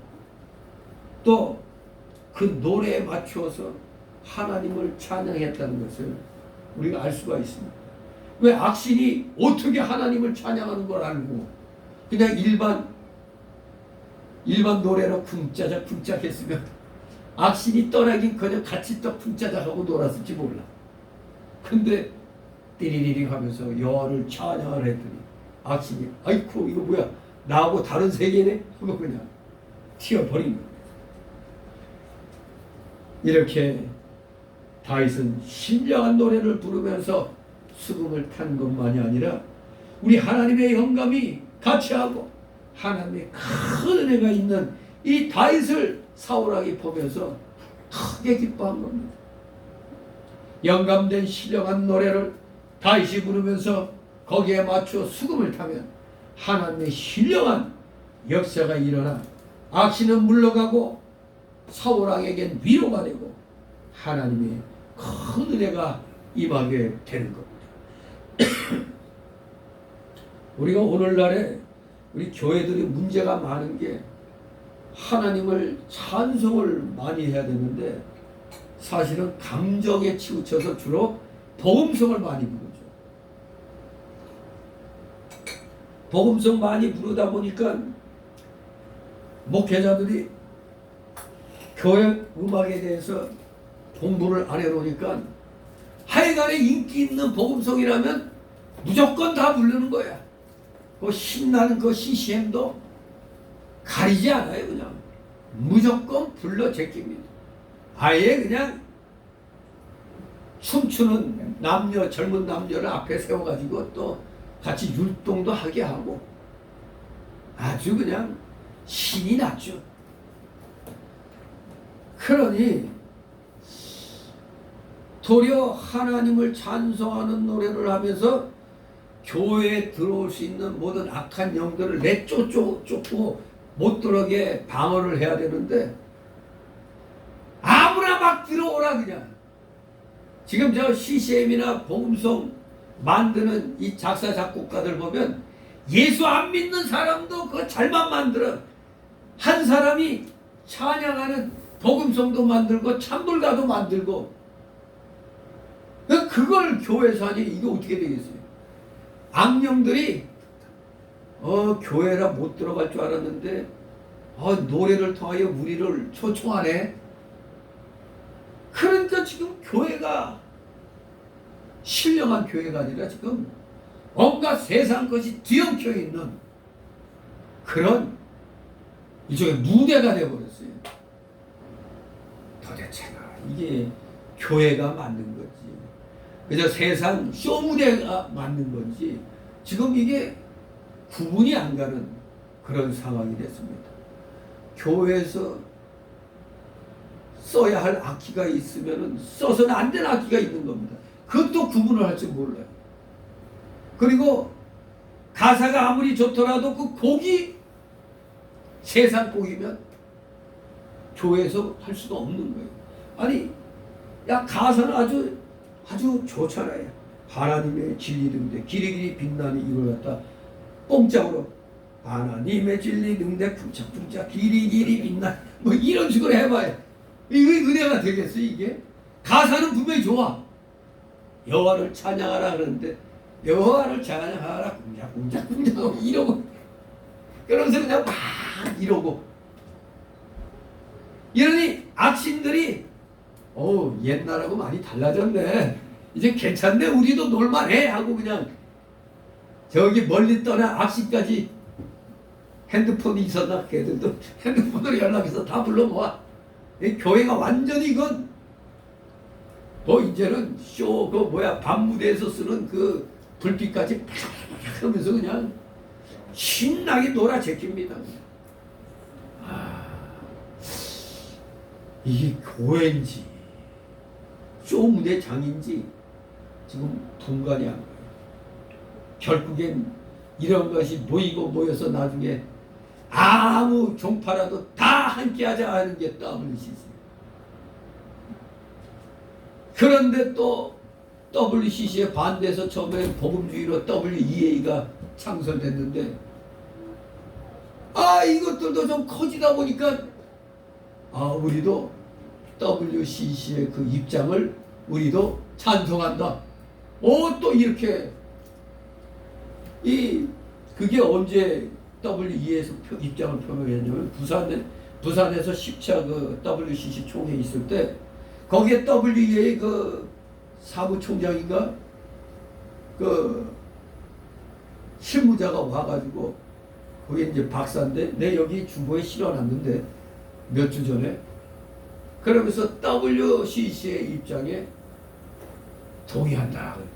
또 그 노래에 맞추어서 하나님을 찬양했다는 것을 우리가 알 수가 있습니다. 왜 악신이 어떻게 하나님을 찬양하는 걸 알고 그냥 일반 노래로 쿵짜작 했으면 악신이 떠나긴커녕 같이 또 쿵짜작하고 놀았을지 몰라. 근데 띠리리링 하면서 여호와를 찬양을 했더니 악신이 아이쿠 이거 뭐야 나하고 다른 세계네 하고 그냥 튀어버린 거예요. 이렇게 다윗은 신령한 노래를 부르면서 수금을 탄 것만이 아니라 우리 하나님의 영감이 같이 하고 하나님의 큰 은혜가 있는 이 다윗을 사울왕이 보면서 크게 기뻐한 겁니다. 영감된 신령한 노래를 다윗이 부르면서 거기에 맞춰 수금을 타면 하나님의 신령한 역사가 일어나 악신은 물러가고 사울왕에겐 위로가 되고 하나님의 큰 은혜가 임하게 되는 겁니다. 우리가 오늘날에 우리 교회들이 문제가 많은 게 하나님을 찬송을 많이 해야 되는데 사실은 감정에 치우쳐서 주로 복음성을 많이 부르죠. 복음성 많이 부르다 보니까 목회자들이 교회 음악에 대해서 공부를 안 해놓으니까 하여간에 인기 있는 복음송이라면 무조건 다 부르는 거야. 그 신나는 그 CCM도 가리지 않아요. 그냥 무조건 불러 제낍니다. 아예 그냥 춤추는 남녀, 젊은 남녀를 앞에 세워가지고 또 같이 율동도 하게 하고 아주 그냥 신이 났죠. 그러니 도리어 하나님을 찬송하는 노래를 하면서 교회에 들어올 수 있는 모든 악한 영들을 내쫓고 못 들어오게 방어를 해야 되는데 아무나 막 들어오라 그냥. 지금 저 CCM이나 복음송 만드는 이 작사 작곡가들 보면 예수 안 믿는 사람도 그거 잘만 만들어. 한 사람이 찬양하는 복음송도 만들고 찬불가도 만들고 그걸 교회에서 하니 이게 어떻게 되겠어요? 악령들이 교회라 못 들어갈 줄 알았는데 노래를 통하여 우리를 초청하네. 그러니까 지금 교회가 신령한 교회가 아니라 지금 온갖 세상 것이 뒤엉켜 있는 그런 이쪽에 무대가 되어버렸어요. 도대체가 이게 교회가 만든 건지 그저 세상 쇼무대가 만든 건지 지금 이게 구분이 안 가는 그런 상황이 됐습니다. 교회에서 써야 할 악기가 있으면 써서는 안 되는 악기가 있는 겁니다. 그것도 구분을 할 줄 몰라요. 그리고 가사가 아무리 좋더라도 그 곡이 세상 곡이면 교회에서 할 수가 없는 거예요. 아니, 야 가사는 아주 좋잖아요. 하나님의 진리 등대 길이길이 빛나는 이를 갖다 뽕짝으로 하나님의 진리 등대 풍짝풍짝 길이길이 빛나 뭐 이런 식으로 해봐요. 이게 은혜가 되겠어 이게? 가사는 분명히 좋아. 여호와를 찬양하라 그러는데 여호와를 찬양하라 쿵짝쿵짝 이러고 그러면서 그냥 막 이러고 이러니 악신들이 옛날하고 많이 달라졌네. 이제 괜찮네. 우리도 놀만해 하고 그냥 저기 멀리 떠나 악신까지 핸드폰이 있었나? 걔들도 핸드폰으로 연락해서 다 불러모아. 교회가 완전히 이건 이제는 밤 무대에서 쓰는 그 불빛까지 팍 하면서 그냥 신나게 놀아 제낍니다. 이게 교회인지 무대장인지 지금 분간이 안 가요. 결국엔 이런 것이 모여서 나중에 아무 종파라도 다 함께하자 하는 게 WCC. 그런데 또 WCC에 반대해서 처음에 복음주의로 WEA가 창설됐는데 이것들도 좀 커지다 보니까 우리도 WCC의 그 입장을 우리도 찬성한다. 또 이렇게 그게 언제 WEA에서 입장을 표명했냐면 부산에서 10차 그 WCC 총회 있을 때 거기에 WEA의 그 사무총장인가 그 실무자가 와가지고 거기 이제 박사인데 내 여기 주보에 실어놨는데 몇 주 전에 그러면서 WCC의 입장에 동의한다 그랬다.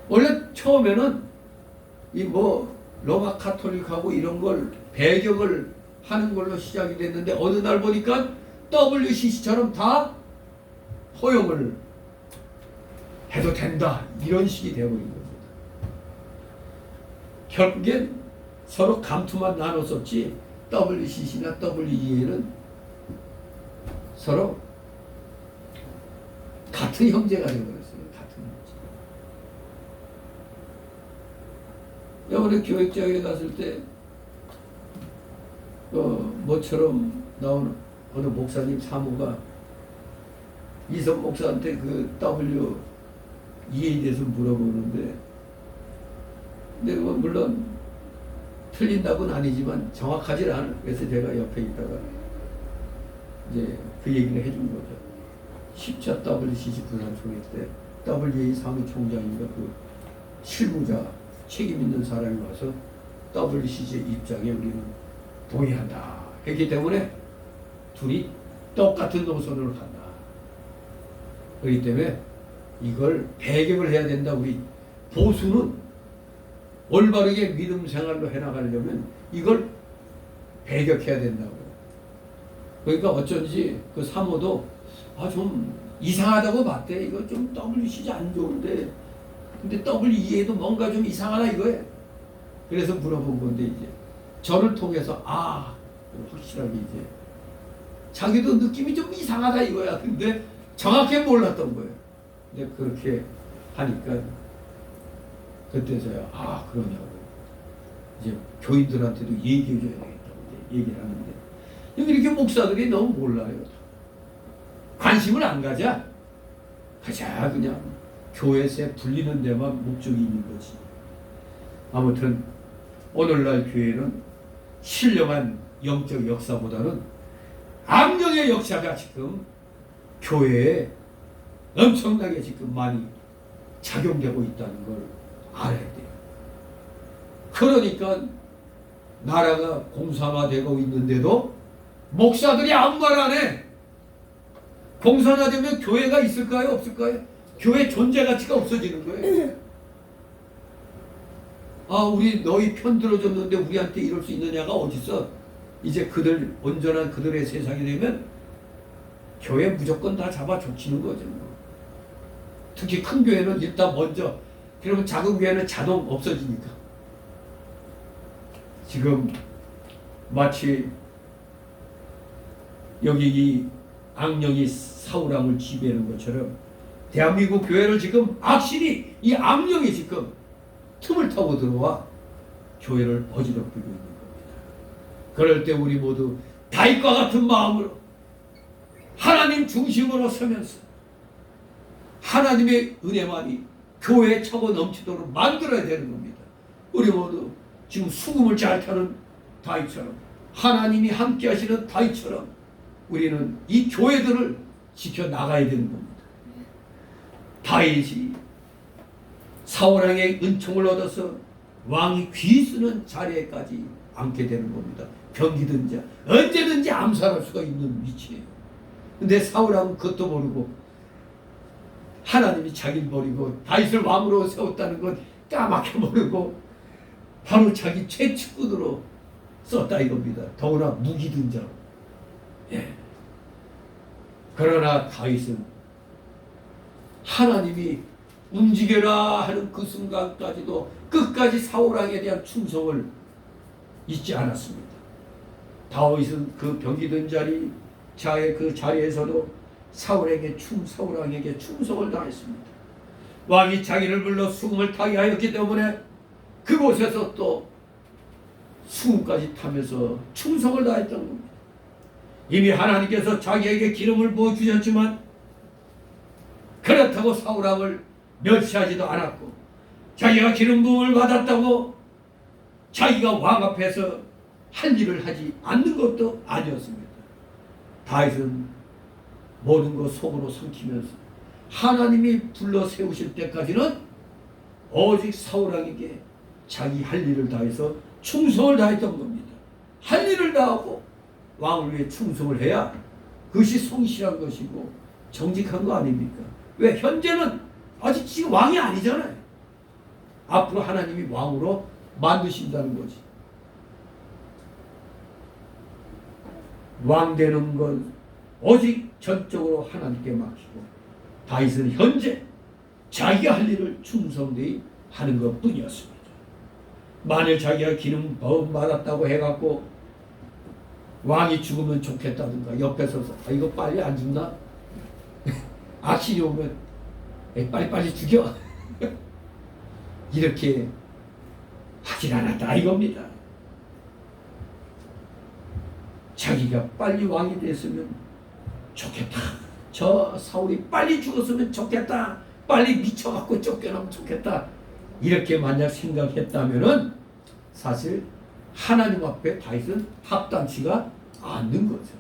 원래 처음에는 로마 카톨릭하고 이런 걸 배격을 하는 걸로 시작이 됐는데 어느 날 보니까 WCC처럼 다 허용을 해도 된다 이런 식이 되어버린 겁니다. 결국엔 서로 감투만 나눴었지 WCC나 WEA는 서로 같은 형제가 되어버렸어요. 같은 형제. 이번에 교육자에 갔을 때 뭐처럼 나온 어느 목사님 사모가 이성 목사한테 그 WEA에 대해서 물어보는데 근데 물론 틀린다고는 아니지만 정확하지 않아. 그래서 제가 옆에 있다가 이제 그 얘기를 해준 거죠. 10차 WCC 군사총회 때 WA 사무총장인가 그 실무자 책임 있는 사람이 와서 WCC 입장에 우리는 동의한다 했기 때문에 둘이 똑같은 노선으로 간다. 그렇기 때문에 이걸 배격을 해야 된다. 우리 보수는 올바르게 믿음 생활로 해나가려면 이걸 배격해야 된다고. 그러니까 어쩐지 그 사모도 좀 이상하다고 봤대. 이거 좀 WCC 안 좋은데 근데 WEA도 뭔가 좀 이상하다 이거예요. 그래서 물어본 건데 이제 저를 통해서 확실하게 이제 자기도 느낌이 좀 이상하다 이거야. 근데 정확히 몰랐던 거예요. 근데 그렇게 하니까 그때서야 그러냐고 이제 교인들한테도 얘기해줘야 되겠다고 이제 얘기를 하는데 이렇게 목사들이 너무 몰라요. 관심을 안 가자 그냥 교회에 불리는 데만 목적이 있는 거지. 아무튼 오늘날 교회는 신령한 영적 역사보다는 악령의 역사가 지금 교회에 엄청나게 지금 많이 작용되고 있다는 걸 알아야 돼요. 그러니까 나라가 공산화되고 있는데도 목사들이 아무 말 안 해. 공산화되면 교회가 있을까요? 없을까요? 교회 존재 가치가 없어지는 거예요. 우리 너희 편 들어줬는데 우리한테 이럴 수 있느냐가 어딨어? 이제 그들 온전한 그들의 세상이 되면 교회 무조건 다 잡아 족치는 거죠. 특히 큰 교회는 일단 먼저, 그러면 작은 교회는 자동 없어지니까. 지금 마치 여기 이 악령이 사울왕을 지배하는 것처럼 대한민국 교회를 지금 악신이 이 악령이 지금 틈을 타고 들어와 교회를 어지럽히고 있는 겁니다. 그럴 때 우리 모두 다윗과 같은 마음으로 하나님 중심으로 서면서 하나님의 은혜만이 교회에 차고 넘치도록 만들어야 되는 겁니다. 우리 모두 지금 수금을 잘 타는 다윗처럼 하나님이 함께 하시는 다윗처럼 우리는 이 교회들을 지켜나가야 되는 겁니다. 다윗이 사울왕의 은총을 얻어서 왕이 귀 쓰는 자리에까지 앉게 되는 겁니다. 병기든 자 언제든지 암살할 수가 있는 위치예요. 근데 사울왕은 그것도 모르고 하나님이 자기를 버리고 다윗을 왕으로 세웠다는 건 까맣게 모르고 바로 자기 최측근으로 썼다 이겁니다. 더구나 무기든 자로. 그러나 다윗은 하나님이 움직여라 하는 그 순간까지도 끝까지 사울왕에 대한 충성을 잊지 않았습니다. 다윗은 그 병기든 자의 그 자리에서도 사울왕에게 충성을 다했습니다. 왕이 자기를 불러 수금을 타게 하였기 때문에 그곳에서 또 수금까지 타면서 충성을 다했던 겁니다. 이미 하나님께서 자기에게 기름을 부어주셨지만 그렇다고 사울왕을 멸시하지도 않았고 자기가 기름 부음을 받았다고 자기가 왕 앞에서 할 일을 하지 않는 것도 아니었습니다. 다윗은 모든 것 속으로 삼키면서 하나님이 불러 세우실 때까지는 오직 사울왕에게 자기 할 일을 다해서 충성을 다했던 겁니다. 할 일을 다하고 왕을 위해 충성을 해야 그것이 성실한 것이고 정직한 거 아닙니까? 왜? 현재는 아직 지금 왕이 아니잖아요. 앞으로 하나님이 왕으로 만드신다는 거지. 왕 되는 건 오직 전적으로 하나님께 맡기고 다윗은 현재 자기가 할 일을 충성되이 하는 것 뿐이었습니다. 만일 자기가 기름 부음 받았다고 해갖고 왕이 죽으면 좋겠다든가 옆에 서서 이거 빨리 안 죽나? 악신이 오면 빨리빨리 죽여 이렇게 하질 않았다 이겁니다. 자기가 빨리 왕이 됐으면 좋겠다. 저 사울이 빨리 죽었으면 좋겠다. 빨리 미쳐갖고 쫓겨나면 좋겠다. 이렇게 만약 생각했다면은 사실 하나님 앞에 다윗은 합당치가 않는 거죠.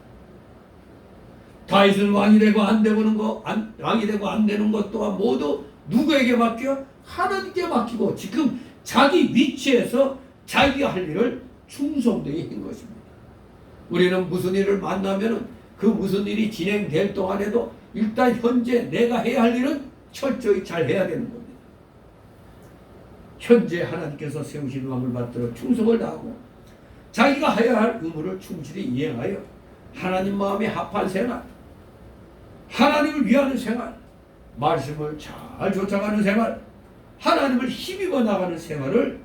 다윗은 왕이 되고 안 되는 거, 왕이 되고 안 되는 것 또한 모두 누구에게 맡겨? 하나님께 맡기고 지금 자기 위치에서 자기가 할 일을 충성되게 한 것입니다. 우리는 무슨 일을 만나면 그 무슨 일이 진행될 동안에도 일단 현재 내가 해야 할 일은 철저히 잘 해야 되는 겁니다. 현재 하나님께서 세우신 왕을 받들어 충성을 다하고 자기가 해야 할 의무를 충실히 이행하여 하나님 마음에 합한 생활, 하나님을 위하는 생활, 말씀을 잘 쫓아가는 생활, 하나님을 힘입어 나가는 생활을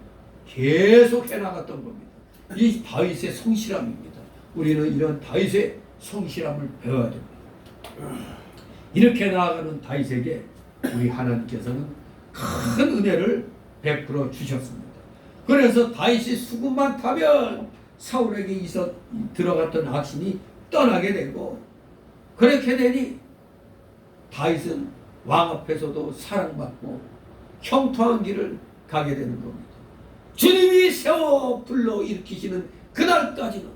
계속 해나갔던 겁니다. 이 다윗의 성실함입니다. 우리는 이런 다윗의 성실함을 배워야 됩니다. 이렇게 나아가는 다윗에게 우리 하나님께서는 큰 은혜를 베풀어 주셨습니다. 그래서 다윗이 수금만 타면 사울에게 들어갔던 악신이 떠나게 되고, 그렇게 되니 다윗은 왕 앞에서도 사랑받고 형통한 길을 가게 되는 겁니다. 주님이 세워 불러 일으키시는 그날까지는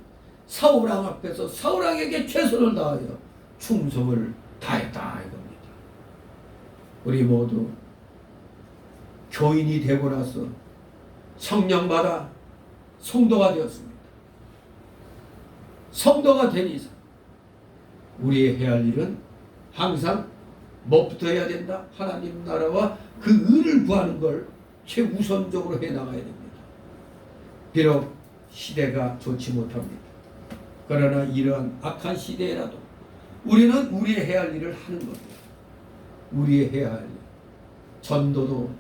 사울왕 앞에서 사울왕에게 최선을 다하여 충성을 다했다 이겁니다. 우리 모두 교인이 되고 나서 성령받아 성도가 되었습니다. 성도가 된 이상 우리의 해야 할 일은 항상 뭐부터 해야 된다? 하나님 나라와 그 의를 구하는 걸 최우선적으로 해나가야 됩니다. 비록 시대가 좋지 못합니다. 그러나 이러한 악한 시대에라도 우리는 우리의 해야 할 일을 하는 겁니다. 우리의 해야 할 일. 전도도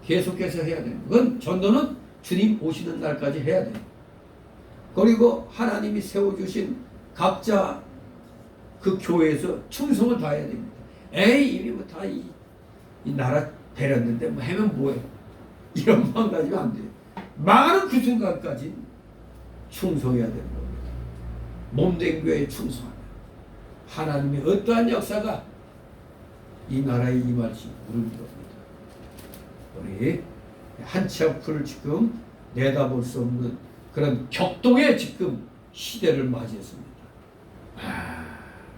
계속해서 해야 됩니다. 그건 전도는 주님 오시는 날까지 해야 됩니다. 그리고 하나님이 세워주신 각자 그 교회에서 충성을 다해야 됩니다. 에이 이미 뭐 다 이 나라 배렸는데 뭐 하면 뭐해, 이런 마음 가지면 안 돼요. 망하는 그 순간까지 충성해야 되는 겁니다. 몸된 교회에 충성하면 하나님의 어떠한 역사가 이 나라에 임할지 모르는 겁니다. 우리 한 치 앞을 지금 내다볼 수 없는 그런 격동의 지금 시대를 맞이했습니다.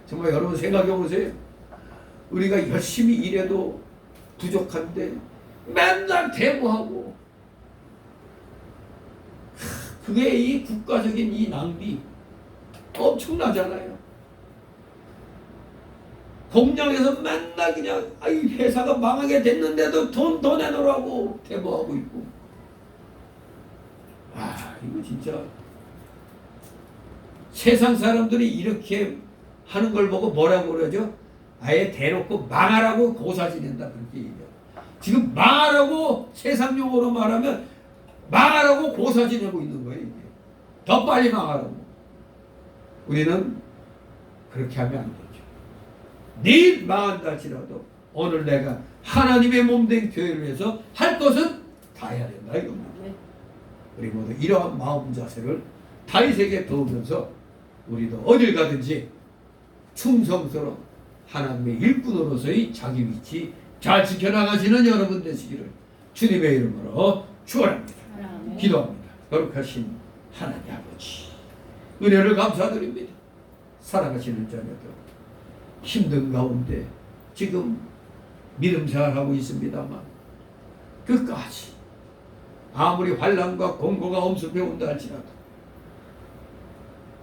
정말 여러분 생각해 보세요. 우리가 열심히 일해도 부족한데 맨날 데모하고, 그게 이 국가적인 이 낭비 엄청나잖아요. 공장에서 맨날 그냥 이 회사가 망하게 됐는데도 돈 더 내놓으라고 데모하고 있고, 이거 진짜 세상 사람들이 이렇게 하는 걸 보고 뭐라고 그러죠? 아예 대놓고 망하라고 고사 지낸다 그렇게 얘기해요. 지금 망하라고, 세상 용어로 말하면 망하라고 고사 지내고 있는 거예요. 이게. 더 빨리 망하라고. 우리는 그렇게 하면 안 되죠. 내일 망한다 할지라도 오늘 내가 하나님의 몸된 교회를 위해서 할 것은 다 해야 된다 이겁니다. 우리 모두 이러한 마음 자세를 다윗에게 배우면서 우리도 어딜 가든지 충성스러운 하나님의 일꾼으로서의 자기 위치 잘 지켜나가시는 여러분 되시기를 주님의 이름으로 축원합니다. 기도합니다. 거룩하신 하나님 아버지, 은혜를 감사드립니다. 사랑하시는 자녀들, 힘든 가운데 지금 믿음 생활하고 있습니다만 끝까지 아무리 환난과 공고가 엄습해 온다 할지라도,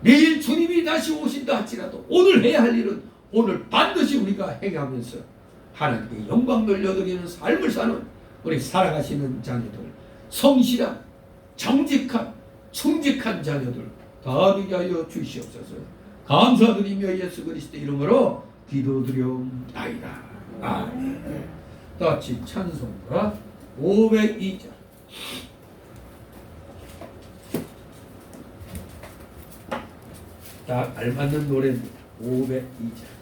내일 주님이 다시 오신다 할지라도 오늘 해야 할 일은 오늘 반드시 우리가 행하면서 하나님께 영광 돌려드리는 삶을 사는 우리 살아가시는 자녀들, 성실한 정직한 충직한 자녀들 다 되게 하여 주시옵소서. 감사드리며 예수 그리스도 이름으로 기도드려옵나이다. 아멘. 다 같이 찬송가 502장. 다 알맞는 노래입니다. 502장.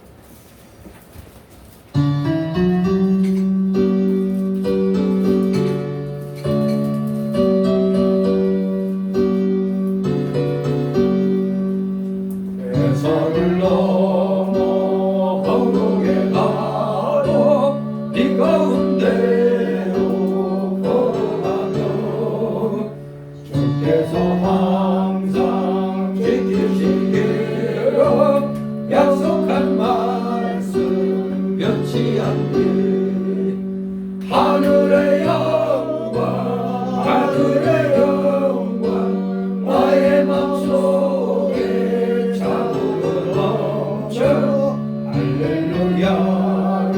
배설을 넘어 황곡에 가도 비 가운데로 걸어가면 주께서 항상 지키시기로 약속한 말 넘쳐 할렐루야를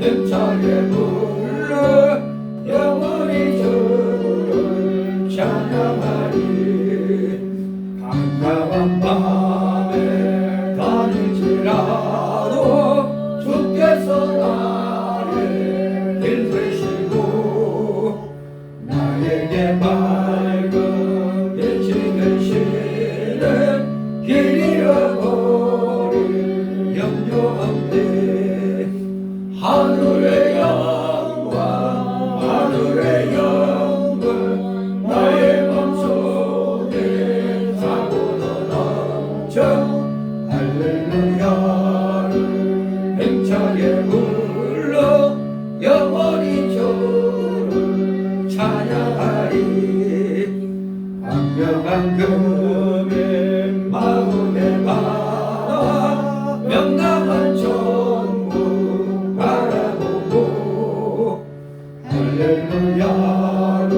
힘차게 불러 영원히 주를 찬양하리. 깜깜한 밤에 다닐지라도 주께서 나를 길드시고 나에게 밝은 빛이 되시는 길 잃어버린 영조함대. 하늘의 영광 하늘의 영광 나의 맘속에 차고도 넘쳐 할렐루야를 힘차게 불러 영원히 주를 찬양하리. 광명한 금의 마음에 받아 명랑한 천국 바라보고 할렐루야를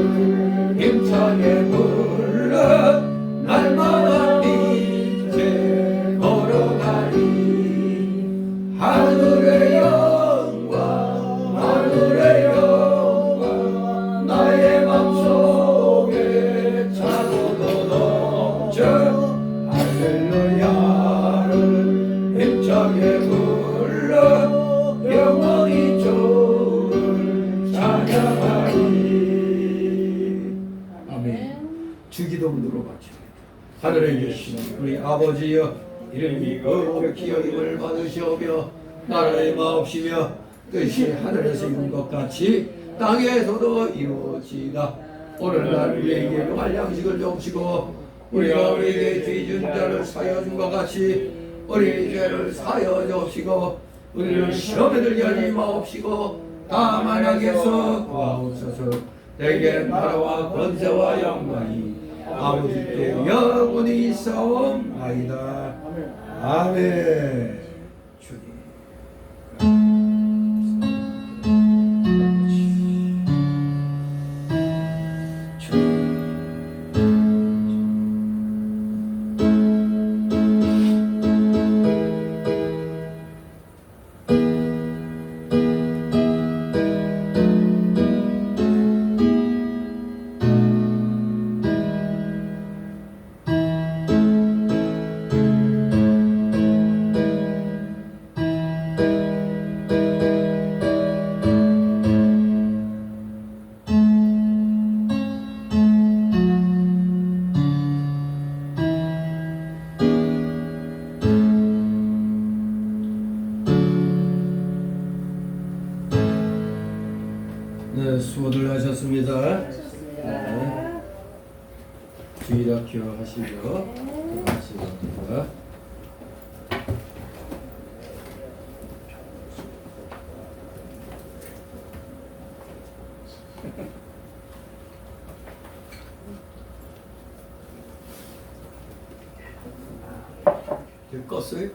힘차게 불러 날마다 빛에 걸어가리. 하늘의 영광 하늘의 영광 나의 맘속에 차고도 넘쳐 할렐루야를 힘차게 불러 영원히 주를 찬양하리. 아멘. 주기도문으로 바칩니다. 하늘에 계신 우리 아버지여, 이름이 거룩히 여김을 받으시오며 나라의 마옵시며 뜻이 하늘에서 이룬 것 같이 땅에서도 이루어지이다. 오늘날 우리에게 용할 양식을 주옵시고 우리가 우리에게 죄 지은 자를 사하여 준 것 같이 우리의 죄를 사하여 주옵시고 우리를 시험에 들게 하지 마옵시고 다만 악에서 구하옵소서. 내게 나라와 권세와 영광이 아버지께 영원히 있사옵나이다. 아멘. 주님. 네, 수고들 하셨습니다. 네. 주일학 기억하시고 하시겠습니다. 껐어요?